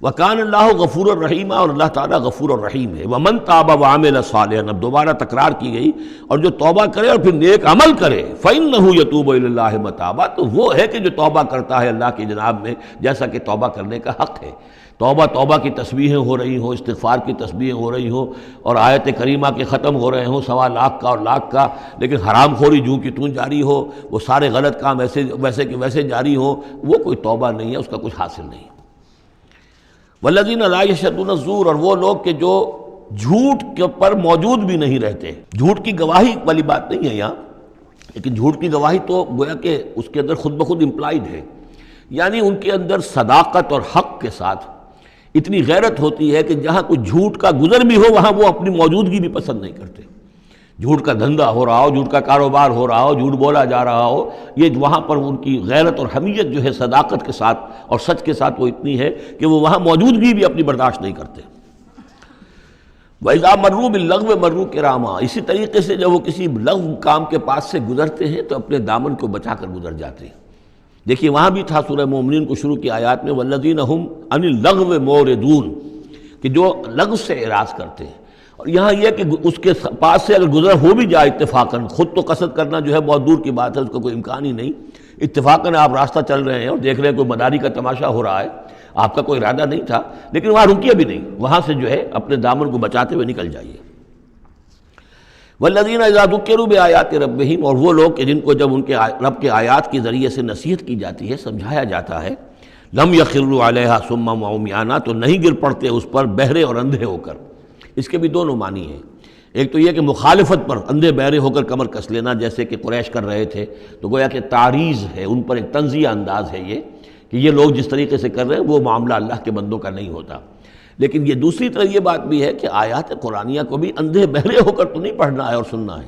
وَكَانَ اللَّهُ غَفُورًا رَحِيمًا، اور اللہ تعالیٰ غفور الرحیم ہے. وَمَن تَابَ وَعَمِلَ صَالِحًا، اب دوبارہ تکرار کی گئی، اور جو توبہ کرے اور پھر نیک عمل کرے. فَإِنَّهُ يَتُوبُ إِلَى اللَّهِ مَتَابًا، تو وہ ہے کہ جو توبہ کرتا ہے اللہ کی جناب میں جیسا کہ توبہ کرنے کا حق ہے. توبہ کی تسبیحیں ہو رہی ہوں، استغفار کی تسبیحیں ہو رہی ہوں، اور آیت کریمہ کے ختم ہو رہے ہوں 1.25 لاکھ کا اور لاکھ کا، لیکن حرام خوری جوں کی توں جاری ہو، وہ سارے غلط کام ویسے کہ ویسے جاری ہوں، وہ کوئی توبہ نہیں ہے، اس کا کچھ حاصل نہیں. والذین لا یشهدون الزور، اور وہ لوگ کہ جو جھوٹ کے پر موجود بھی نہیں رہتے. جھوٹ کی گواہی والی بات نہیں ہے یہاں، لیکن جھوٹ کی گواہی تو گویا کہ اس کے اندر خود بخود امپلائڈ ہے، یعنی ان کے اندر صداقت اور حق کے ساتھ اتنی غیرت ہوتی ہے کہ جہاں کوئی جھوٹ کا گزر بھی ہو وہاں وہ اپنی موجودگی بھی پسند نہیں کرتے. جھوٹ کا دھندا ہو رہا ہو، جھوٹ کا کاروبار ہو رہا ہو، جھوٹ بولا جا رہا ہو، یہ وہاں پر ان کی غیرت اور حمیت جو ہے صداقت کے ساتھ اور سچ کے ساتھ وہ اتنی ہے کہ وہ وہاں موجودگی بھی اپنی برداشت نہیں کرتے. وَإِذَا مَرُّوا بِاللَّغْوِ مَرُّوا كِرَامًا، اسی طریقے سے جب وہ کسی لغو کام کے پاس سے گزرتے ہیں تو اپنے دامن کو بچا کر گزر جاتے ہیں. دیکھیے وہاں بھی تھا سورہ مومنین کو شروع کی آیات میں وَالَّذِينَ هُمْ عَنِ اللَّغْوِ مُعْرِضُونَ، کہ جو لغو سے اعراض کرتے ہیں. اور یہاں یہ کہ اس کے پاس سے اگر گزر ہو بھی جائے اتفاقاً، خود تو قصد کرنا جو ہے بہت دور کی بات ہے، اس کا کوئی امکان ہی نہیں. اتفاقاً آپ راستہ چل رہے ہیں اور دیکھ رہے ہیں کوئی مداری کا تماشا ہو رہا ہے، آپ کا کوئی ارادہ نہیں تھا، لیکن وہاں رکیے بھی نہیں، وہاں سے جو ہے اپنے دامن کو بچاتے ہوئے نکل جائیے. والذین اذا ذکروا بآیات ربہم، اور وہ لوگ کہ جن کو جب ان کے رب کے آیات کے ذریعے سے نصیحت کی جاتی ہے، سمجھایا جاتا ہے، لم یخروا علیہا صما وعمیانا، تو نہیں گر پڑتے اس پر بہرے اور اندھے ہو کر. اس کے بھی دونوں معنی ہیں. ایک تو یہ کہ مخالفت پر اندھے بہرے ہو کر کمر کس لینا، جیسے کہ قریش کر رہے تھے، تو گویا کہ تعریض ہے، ان پر ایک طنزیہ انداز ہے یہ کہ یہ لوگ جس طریقے سے کر رہے ہیں وہ معاملہ اللہ کے بندوں کا نہیں ہوتا. لیکن یہ دوسری طرف یہ بات بھی ہے کہ آیات قرآنیہ کو بھی اندھے بہرے ہو کر تو نہیں پڑھنا ہے اور سننا ہے،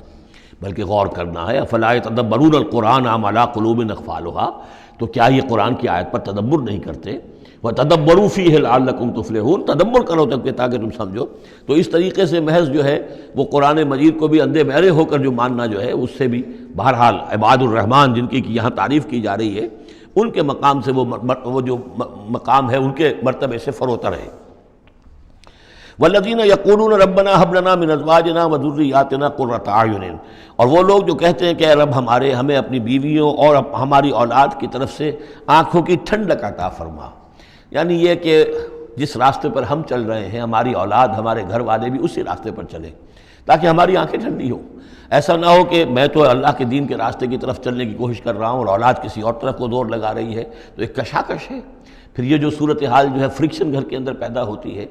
بلکہ غور کرنا ہے. افلا یتدبرون القرآن ام علی قلوب اقفالها، تو کیا یہ قرآن کی آیت پر تدبر نہیں کرتے؟ وَتَدَبَّرُوا فِيهِ لَعَلَّكُمْ تُفْلِحُونَ، تدبر کرو تب کہ تاکہ تم سمجھو۔ تو اس طریقے سے محض جو ہے وہ قرآن مجید کو بھی اندھے بہرے ہو کر جو ماننا جو ہے اس سے بھی بہرحال عباد الرحمن جن کی یہاں تعریف کی جا رہی ہے ان کے مقام سے وہ جو مقام ہے ان کے مرتبے سے فروتر ہے۔ والذین یقولون ربنا ھب لنا من ازواجنا وذریاتنا قرۃ اعین، اور وہ لوگ جو کہتے ہیں کہ اے رب ہمارے ہمیں اپنی بیویوں اور ہماری اولاد کی طرف سے آنکھوں کی ٹھنڈک عطا فرما، یعنی یہ کہ جس راستے پر ہم چل رہے ہیں ہماری اولاد ہمارے گھر والے بھی اسی راستے پر چلیں تاکہ ہماری آنکھیں ٹھنڈی ہوں۔ ایسا نہ ہو کہ میں تو اللہ کے دین کے راستے کی طرف چلنے کی کوشش کر رہا ہوں اور اولاد کسی اور طرف کو دور لگا رہی ہے، تو ایک کشاکش ہے۔ پھر یہ جو صورتحال جو ہے فرکشن گھر کے اندر پیدا ہوتی ہے،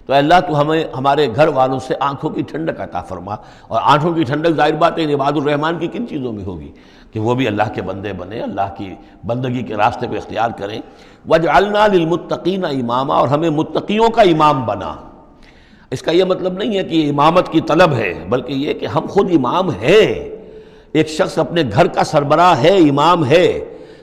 تو اے اللہ تو ہمیں ہمارے گھر والوں سے آنکھوں کی ٹھنڈک عطا فرما، اور آنکھوں کی ٹھنڈک ظاہر بات ہے عباد الرحمن کی کن چیزوں میں ہوگی کہ وہ بھی اللہ کے بندے بنے، اللہ کی بندگی کے راستے کو اختیار کریں۔ وَاجْعَلْنَا لِلْمُتَّقِينَ اماما، اور ہمیں متقیوں کا امام بنا۔ اس کا یہ مطلب نہیں ہے کہ یہ امامت کی طلب ہے، بلکہ یہ کہ ہم خود امام ہیں۔ ایک شخص اپنے گھر کا سربراہ ہے، امام ہے،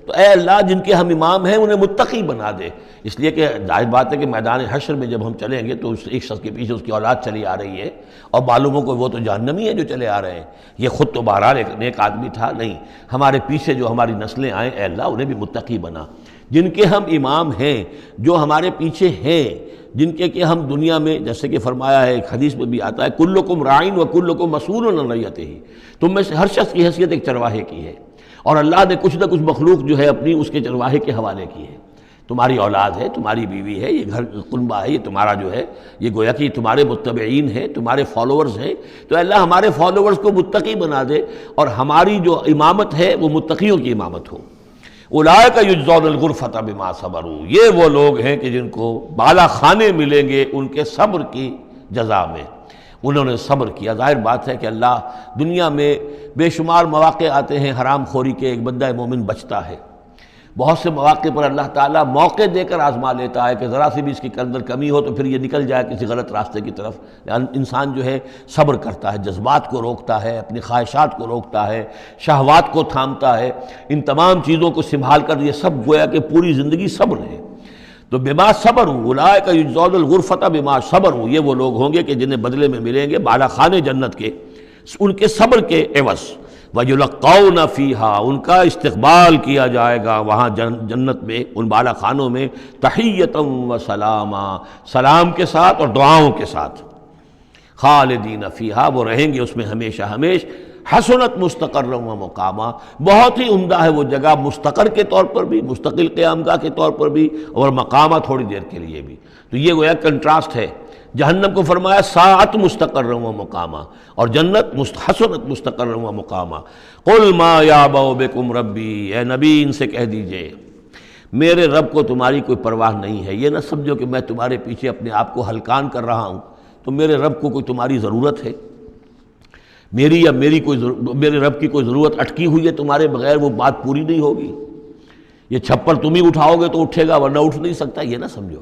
تو اے اللہ جن کے ہم امام ہیں انہیں متقی بنا دے۔ اس لیے کہ ظاہر بات ہے کہ میدان حشر میں جب ہم چلیں گے تو اس ایک شخص کے پیچھے اس کی اولاد چلی آ رہی ہے اور معلوم ہو کہ وہ تو جہنمی ہیں جو چلے آ رہے ہیں، یہ خود تو بہرحال ایک نیک آدمی تھا، نہیں، ہمارے پیچھے جو ہماری نسلیں آئیں اے اللہ انہیں بھی متقی بنا۔ جن کے ہم امام ہیں، جو ہمارے پیچھے ہیں، جن کے کہ ہم دنیا میں جیسے کہ فرمایا ہے ایک حدیث میں بھی آتا ہے کلکم راعٍ وکلکم مسئول عن رعیتہ، تم میں سے ہر شخص کی حیثیت ایک چرواہے کی ہے، اور اللہ نے کچھ نہ کچھ مخلوق جو ہے اپنی اس کے چرواہے کے حوالے کی ہے۔ تمہاری اولاد ہے، تمہاری بیوی ہے، یہ گھر کنبہ ہے، یہ تمہارا جو ہے یہ گویا کہ تمہارے متبعین ہیں، تمہارے فالوورز ہیں، تو اللہ ہمارے فالوورز کو متقی بنا دے اور ہماری جو امامت ہے وہ متقیوں کی امامت ہو۔ اولئک یجزون الغرفۃ بما صبروا، یہ وہ لوگ ہیں کہ جن کو بالا خانے ملیں گے ان کے صبر کی جزا میں، انہوں نے صبر کیا۔ ظاہر بات ہے کہ اللہ دنیا میں بے شمار مواقع آتے ہیں حرام خوری کے، ایک بندہ مومن بچتا ہے، بہت سے مواقع پر اللہ تعالیٰ موقع دے کر آزما لیتا ہے کہ ذرا سی بھی اس کے اندر کمی ہو تو پھر یہ نکل جائے کسی غلط راستے کی طرف۔ انسان جو ہے صبر کرتا ہے، جذبات کو روکتا ہے، اپنی خواہشات کو روکتا ہے، شہوات کو تھامتا ہے، ان تمام چیزوں کو سنبھال کر یہ سب گویا کہ پوری زندگی صبر ہے۔ تو بما صبروا اولئک یجزون الغرفۃ بما صبروا، یہ وہ لوگ ہوں گے کہ جنہیں بدلے میں ملیں گے بالا خانے جنت کے ان کے صبر کے عوض۔ وَيُلَقَّوْنَ فِيهَا، ان کا استقبال کیا جائے گا وہاں جنت میں، ان بالا خانوں میں، تحیۃً وسلاما، سلام کے ساتھ اور دعاؤں کے ساتھ۔ خالدین فیہا، وہ رہیں گے اس میں ہمیشہ ہمیش۔ حسنت مستقرا و مقاما، بہت ہی عمدہ ہے وہ جگہ، مستقر کے طور پر بھی، مستقل قیام گاہ کے طور پر بھی، اور مقامہ تھوڑی دیر کے لیے بھی۔ تو یہ گویا کنٹراسٹ ہے۔ جہنم کو فرمایا ساعت مستقرا و مقاما، اور جنت حسنت مستقرا و مقاما۔ قل ما یعبأ بکم ربی، اے نبی ان سے کہہ دیجئے میرے رب کو تمہاری کوئی پرواہ نہیں ہے۔ یہ نہ سمجھو کہ میں تمہارے پیچھے اپنے آپ کو ہلکان کر رہا ہوں، تو میرے رب کو کوئی تمہاری ضرورت ہے؟ میری یا میرے رب کی کوئی ضرورت اٹکی ہوئی ہے تمہارے بغیر، وہ بات پوری نہیں ہوگی؟ یہ چھپر تم ہی اٹھاؤ گے تو اٹھے گا ورنہ اٹھ نہیں سکتا، یہ نہ سمجھو۔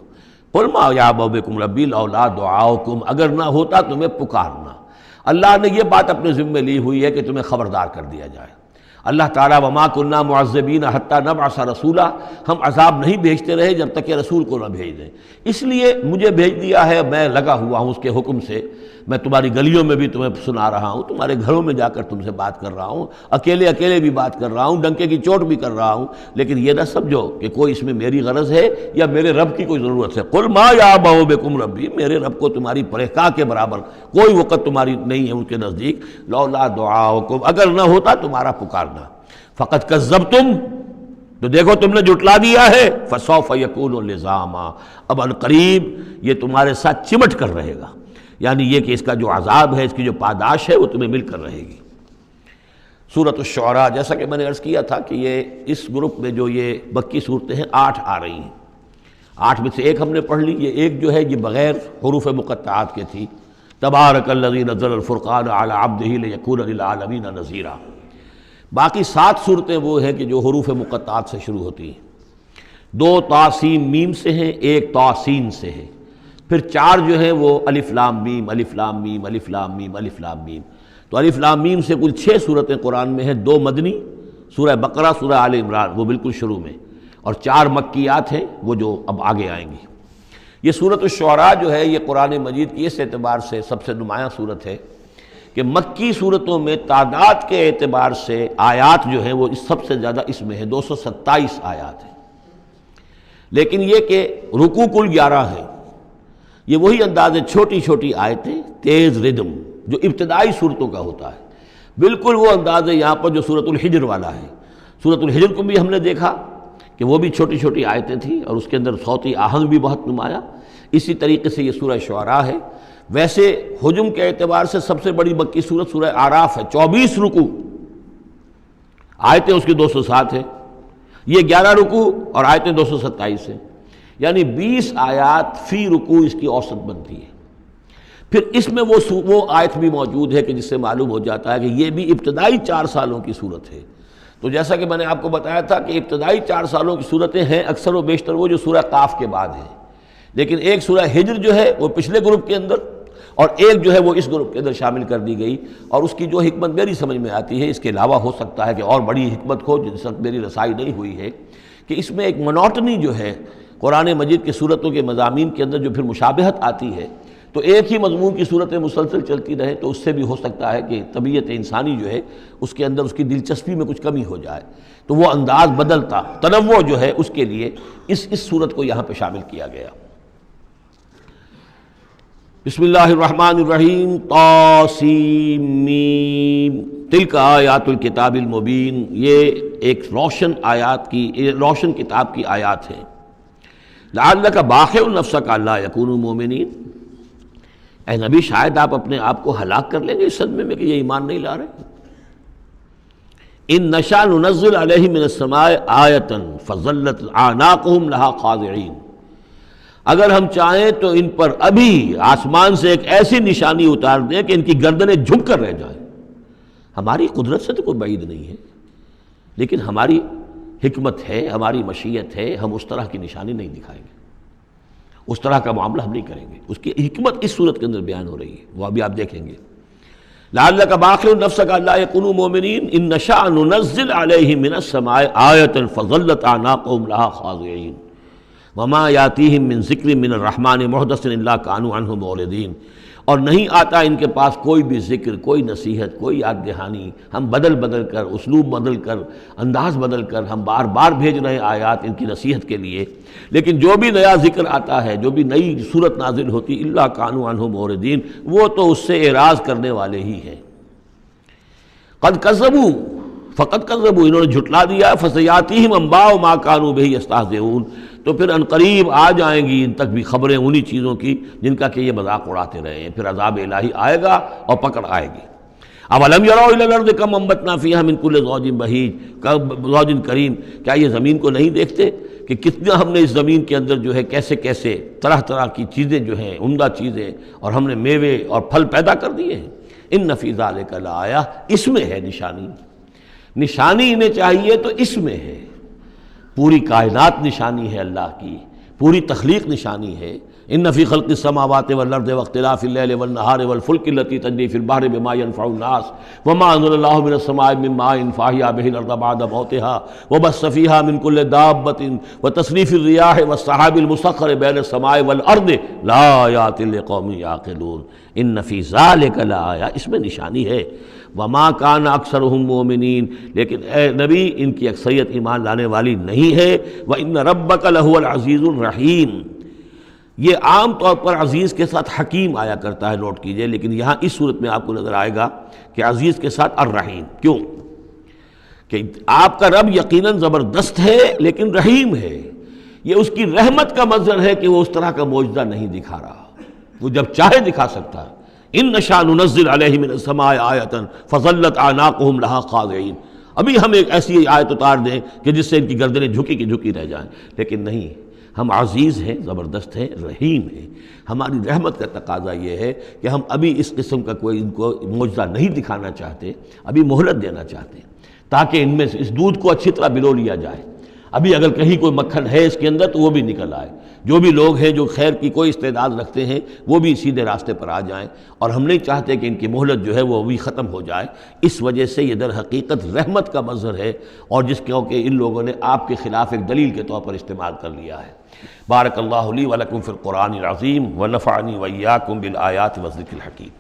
قل ما یعبأ بکم ربی لولا دعاؤکم، اگر نہ ہوتا تمہیں پکارنا۔ اللہ نے یہ بات اپنے ذمے لی ہوئی ہے کہ تمہیں خبردار کر دیا جائے۔ اللہ تعالیٰ وما کنا معذبین حتی نبعث رسولا، ہم عذاب نہیں بھیجتے رہے جب تک کہ رسول کو نہ بھیج دیں، اس لیے مجھے بھیج دیا ہے، میں لگا ہوا ہوں اس کے حکم سے۔ میں تمہاری گلیوں میں بھی تمہیں سنا رہا ہوں، تمہارے گھروں میں جا کر تم سے بات کر رہا ہوں، اکیلے بھی بات کر رہا ہوں، ڈنکے کی چوٹ بھی کر رہا ہوں، لیکن یہ نہ سمجھو کہ کوئی اس میں میری غرض ہے یا میرے رب کی کوئی ضرورت ہے۔ قل ما یعبأ بکم ربی، میرے رب کو تمہاری پرہکا کے برابر کوئی وقت تمہاری نہیں ہے ان کے نزدیک۔ لولا دعاؤکم، اگر نہ ہوتا تمہارا پکارنا۔ فقد کذبتم، تو دیکھو تم نے جھٹلا دیا ہے۔ فسوف یکون لزاما، اب عنقریب یہ تمہارے ساتھ چمٹ کر رہے گا، یعنی یہ کہ اس کا جو عذاب ہے، اس کی جو پاداش ہے وہ تمہیں مل کر رہے گی۔ سورۃ الشعراء، جیسا کہ میں نے عرض کیا تھا کہ یہ اس گروپ میں جو یہ مکی صورتیں ہیں 8 آ رہی ہیں، 8 میں سے ایک ہم نے پڑھ لی، یہ ایک جو ہے یہ بغیر حروف مقطعات کے تھی، تبارک الذی نزل الفرقان علی عبدہ لیکون للعالمین نذیرا۔ باقی 7 صورتیں وہ ہیں کہ جو حروف مقطعات سے شروع ہوتی ہیں، 2 طا سین میم سے ہیں، 1 طا سین سے ہے، پھر 4 جو ہیں وہ الف لام میم الف لام میم الف لام میم الف لام میم۔ تو الف لام میم سے کل 6 صورتیں قرآن میں ہیں، 2 مدنی، سورہ بقرہ، سورہ آل عمران وہ بالکل شروع میں، اور 4 مکیات ہیں وہ جو اب آگے آئیں گی۔ یہ سورۃ الشعراء جو ہے یہ قرآن مجید کی اس اعتبار سے سب سے نمایاں سورت ہے کہ مکی صورتوں میں تعداد کے اعتبار سے آیات جو ہیں وہ سب سے زیادہ اس میں ہے، 227 آیات ہیں، لیکن یہ کہ رکوع کل 11 ہیں۔ یہ وہی انداز ہے، چھوٹی چھوٹی آیتیں، تیز ردم جو ابتدائی صورتوں کا ہوتا ہے، بالکل وہ انداز ہے یہاں پر جو سورۃ الحجر والا ہے۔ سورۃ الحجر کو بھی ہم نے دیکھا کہ وہ بھی چھوٹی چھوٹی آیتیں تھیں اور اس کے اندر صوتی آہنگ بھی بہت نمایاں، اسی طریقے سے یہ سورہ شعراء ہے۔ ویسے حجم کے اعتبار سے سب سے بڑی مکی سورت سورہ اعراف ہے، 24 رکوع، آیتیں اس کی 207 ہیں، یہ 11 رکوع اور آیتیں 227 ہیں، یعنی 20 آیات فی رکوع اس کی اوسط بنتی ہے۔ پھر اس میں وہ آیت بھی موجود ہے کہ جس سے معلوم ہو جاتا ہے کہ یہ بھی ابتدائی 4 سالوں کی صورت ہے۔ تو جیسا کہ میں نے آپ کو بتایا تھا کہ ابتدائی 4 سالوں کی صورتیں ہیں اکثر و بیشتر وہ جو سورہ قاف کے بعد ہیں، لیکن ایک سورہ ہجر جو ہے وہ پچھلے گروپ کے اندر اور ایک جو ہے وہ اس گروپ کے اندر شامل کر دی گئی، اور اس کی جو حکمت میری سمجھ میں آتی ہے، اس کے علاوہ ہو سکتا ہے کہ اور بڑی حکمت ہو جس وقت میری رسائی نہیں ہوئی ہے، کہ اس میں ایک منوٹنی جو ہے قرآن مجید کی صورتوں کے مضامین کے اندر جو پھر مشابہت آتی ہے، تو ایک ہی مضمون کی صورتیں مسلسل چلتی رہیں تو اس سے بھی ہو سکتا ہے کہ طبیعت انسانی جو ہے اس کے اندر اس کی دلچسپی میں کچھ کمی ہو جائے، تو وہ انداز بدلتا، تنوع جو ہے اس کے لیے اس صورت کو یہاں پہ شامل کیا گیا۔ بسم اللہ الرحمن الرحیم، طاسیم میم، تلک آیات الکتاب المبین، یہ ایک روشن کتاب کی آیات ہیں۔ لعلک باخع نفسک الا یکونوا مؤمنین، اے نبی شاید آپ اپنے آپ کو ہلاک کر لیں گے اس صدمے میں کہ یہ ایمان نہیں لا رہے۔ ان نشاء ننزل علیہم من السماء آیۃ فظلت اعناقہم لہا خاضعین، اگر ہم چاہیں تو ان پر ابھی آسمان سے ایک ایسی نشانی اتار دیں کہ ان کی گردنیں جھک کر رہ جائیں۔ ہماری قدرت سے تو کوئی بعید نہیں ہے، لیکن ہماری حکمت ہے، ہماری مشیت ہے، ہم اس طرح کی نشانی نہیں دکھائیں گے، اس طرح کا معاملہ ہم نہیں کریں گے۔ اس کی حکمت اس صورت کے اندر بیان ہو رہی ہے، وہ ابھی آپ دیکھیں گے۔ لعلک باخع نفسک الا یکونوا مؤمنین ان نشاء ننزل علیہم من السماء آیۃ فظلت اعناقہم لہا خاضعین وما یاتیہم من ذکر من الرحمن محدث الا کانوا عنہ معرضین، اور نہیں آتا ان کے پاس کوئی بھی ذکر، کوئی نصیحت، کوئی یاد دہانی، ہم بدل کر، اسلوب بدل کر، انداز بدل کر ہم بار بار بھیج رہے ہیں آیات ان کی نصیحت کے لیے، لیکن جو بھی نیا ذکر آتا ہے، جو بھی نئی صورت نازل ہوتی، الا کانوا عنہ معرضین، وہ تو اس سے اعراض کرنے والے ہی ہیں۔ قد کذبوا، فقط کذبوا، انہوں نے جھٹلا دیا، فسیاتیہم انباء ما کانوا بہ یستہزئون، تو پھر عنقریب آ جائیں گی ان تک بھی خبریں انہی چیزوں کی جن کا کہ یہ مذاق اڑاتے رہے ہیں، پھر عذاب الہی آئے گا اور پکڑ آئے گی۔ اولم یروا الی الارض کم انبتنا فیہا من کل زوج بہیج زوج کریم، کیا یہ زمین کو نہیں دیکھتے کہ کتنا ہم نے اس زمین کے اندر جو ہے کیسے کیسے طرح طرح کی چیزیں جو ہیں، عمدہ چیزیں، اور ہم نے میوے اور پھل پیدا کر دیے ہیں۔ ان فی ذلک لآیہ، اس میں ہے نشانی، نشانی انہیں چاہیے تو اس میں ہے، پوری کائنات نشانی ہے اللہ کی، پوری تخلیق نشانی ہے۔ ان فی خلق السماوات والارض واختلاف اللیل والنہار والفلک التی تجری فی البحر بما ينفع الناس وما انزل اللہ من السماء من ماء فاحیا بہ الارض بعد موتها وبث فیہا من کل دابۃ وتصریف الریاح والسحاب المسخر بین السماء والارض لآیات لقوم یعقلون۔ ان فی ذلک لآیہ، اس میں نشانی ہے۔ وما کان اکثرہم مومنین، لیکن اے نبی ان کی اکثریت ایمان لانے والی نہیں ہے۔ وان ربک لہو العزیز الرحیم، یہ عام طور پر عزیز کے ساتھ حکیم آیا کرتا ہے، نوٹ کیجئے، لیکن یہاں اس صورت میں آپ کو نظر آئے گا کہ عزیز کے ساتھ الرحیم۔ کیوں؟ کہ آپ کا رب یقیناً زبردست ہے لیکن رحیم ہے، یہ اس کی رحمت کا منظر ہے کہ وہ اس طرح کا معجزہ نہیں دکھا رہا، وہ جب چاہے دکھا سکتا ہے۔ ان نشاء ننزل علیہم من السماء آیۃ فظلت اعناقہم لہا خاضعین، ابھی ہم ایک ایسی آیت اتار دیں کہ جس سے ان کی گردنیں جھکی کی جھکی رہ جائیں، لیکن نہیں، ہم عزیز ہیں، زبردست ہیں، رحیم ہیں۔ ہماری رحمت کا تقاضا یہ ہے کہ ہم ابھی اس قسم کا کوئی ان کو معجزہ نہیں دکھانا چاہتے، ابھی مہلت دینا چاہتے ہیں تاکہ ان میں سے اس دودھ کو اچھی طرح بلو لیا جائے۔ ابھی اگر کہیں کوئی مکھن ہے اس کے اندر تو وہ بھی نکل آئے، جو بھی لوگ ہیں جو خیر کی کوئی استعداد رکھتے ہیں وہ بھی سیدھے راستے پر آ جائیں، اور ہم نہیں چاہتے کہ ان کی مہلت جو ہے وہ ابھی ختم ہو جائے۔ اس وجہ سے یہ در حقیقت رحمت کا مظہر ہے، اور جس کو کہ ان لوگوں نے آپ کے خلاف ایک دلیل کے طور پر استعمال کر لیا ہے۔ بارک اللہ لی و لکم فی القرآن العظیم ونفعنی وإیاکم بالآیات والذکر الحکیم۔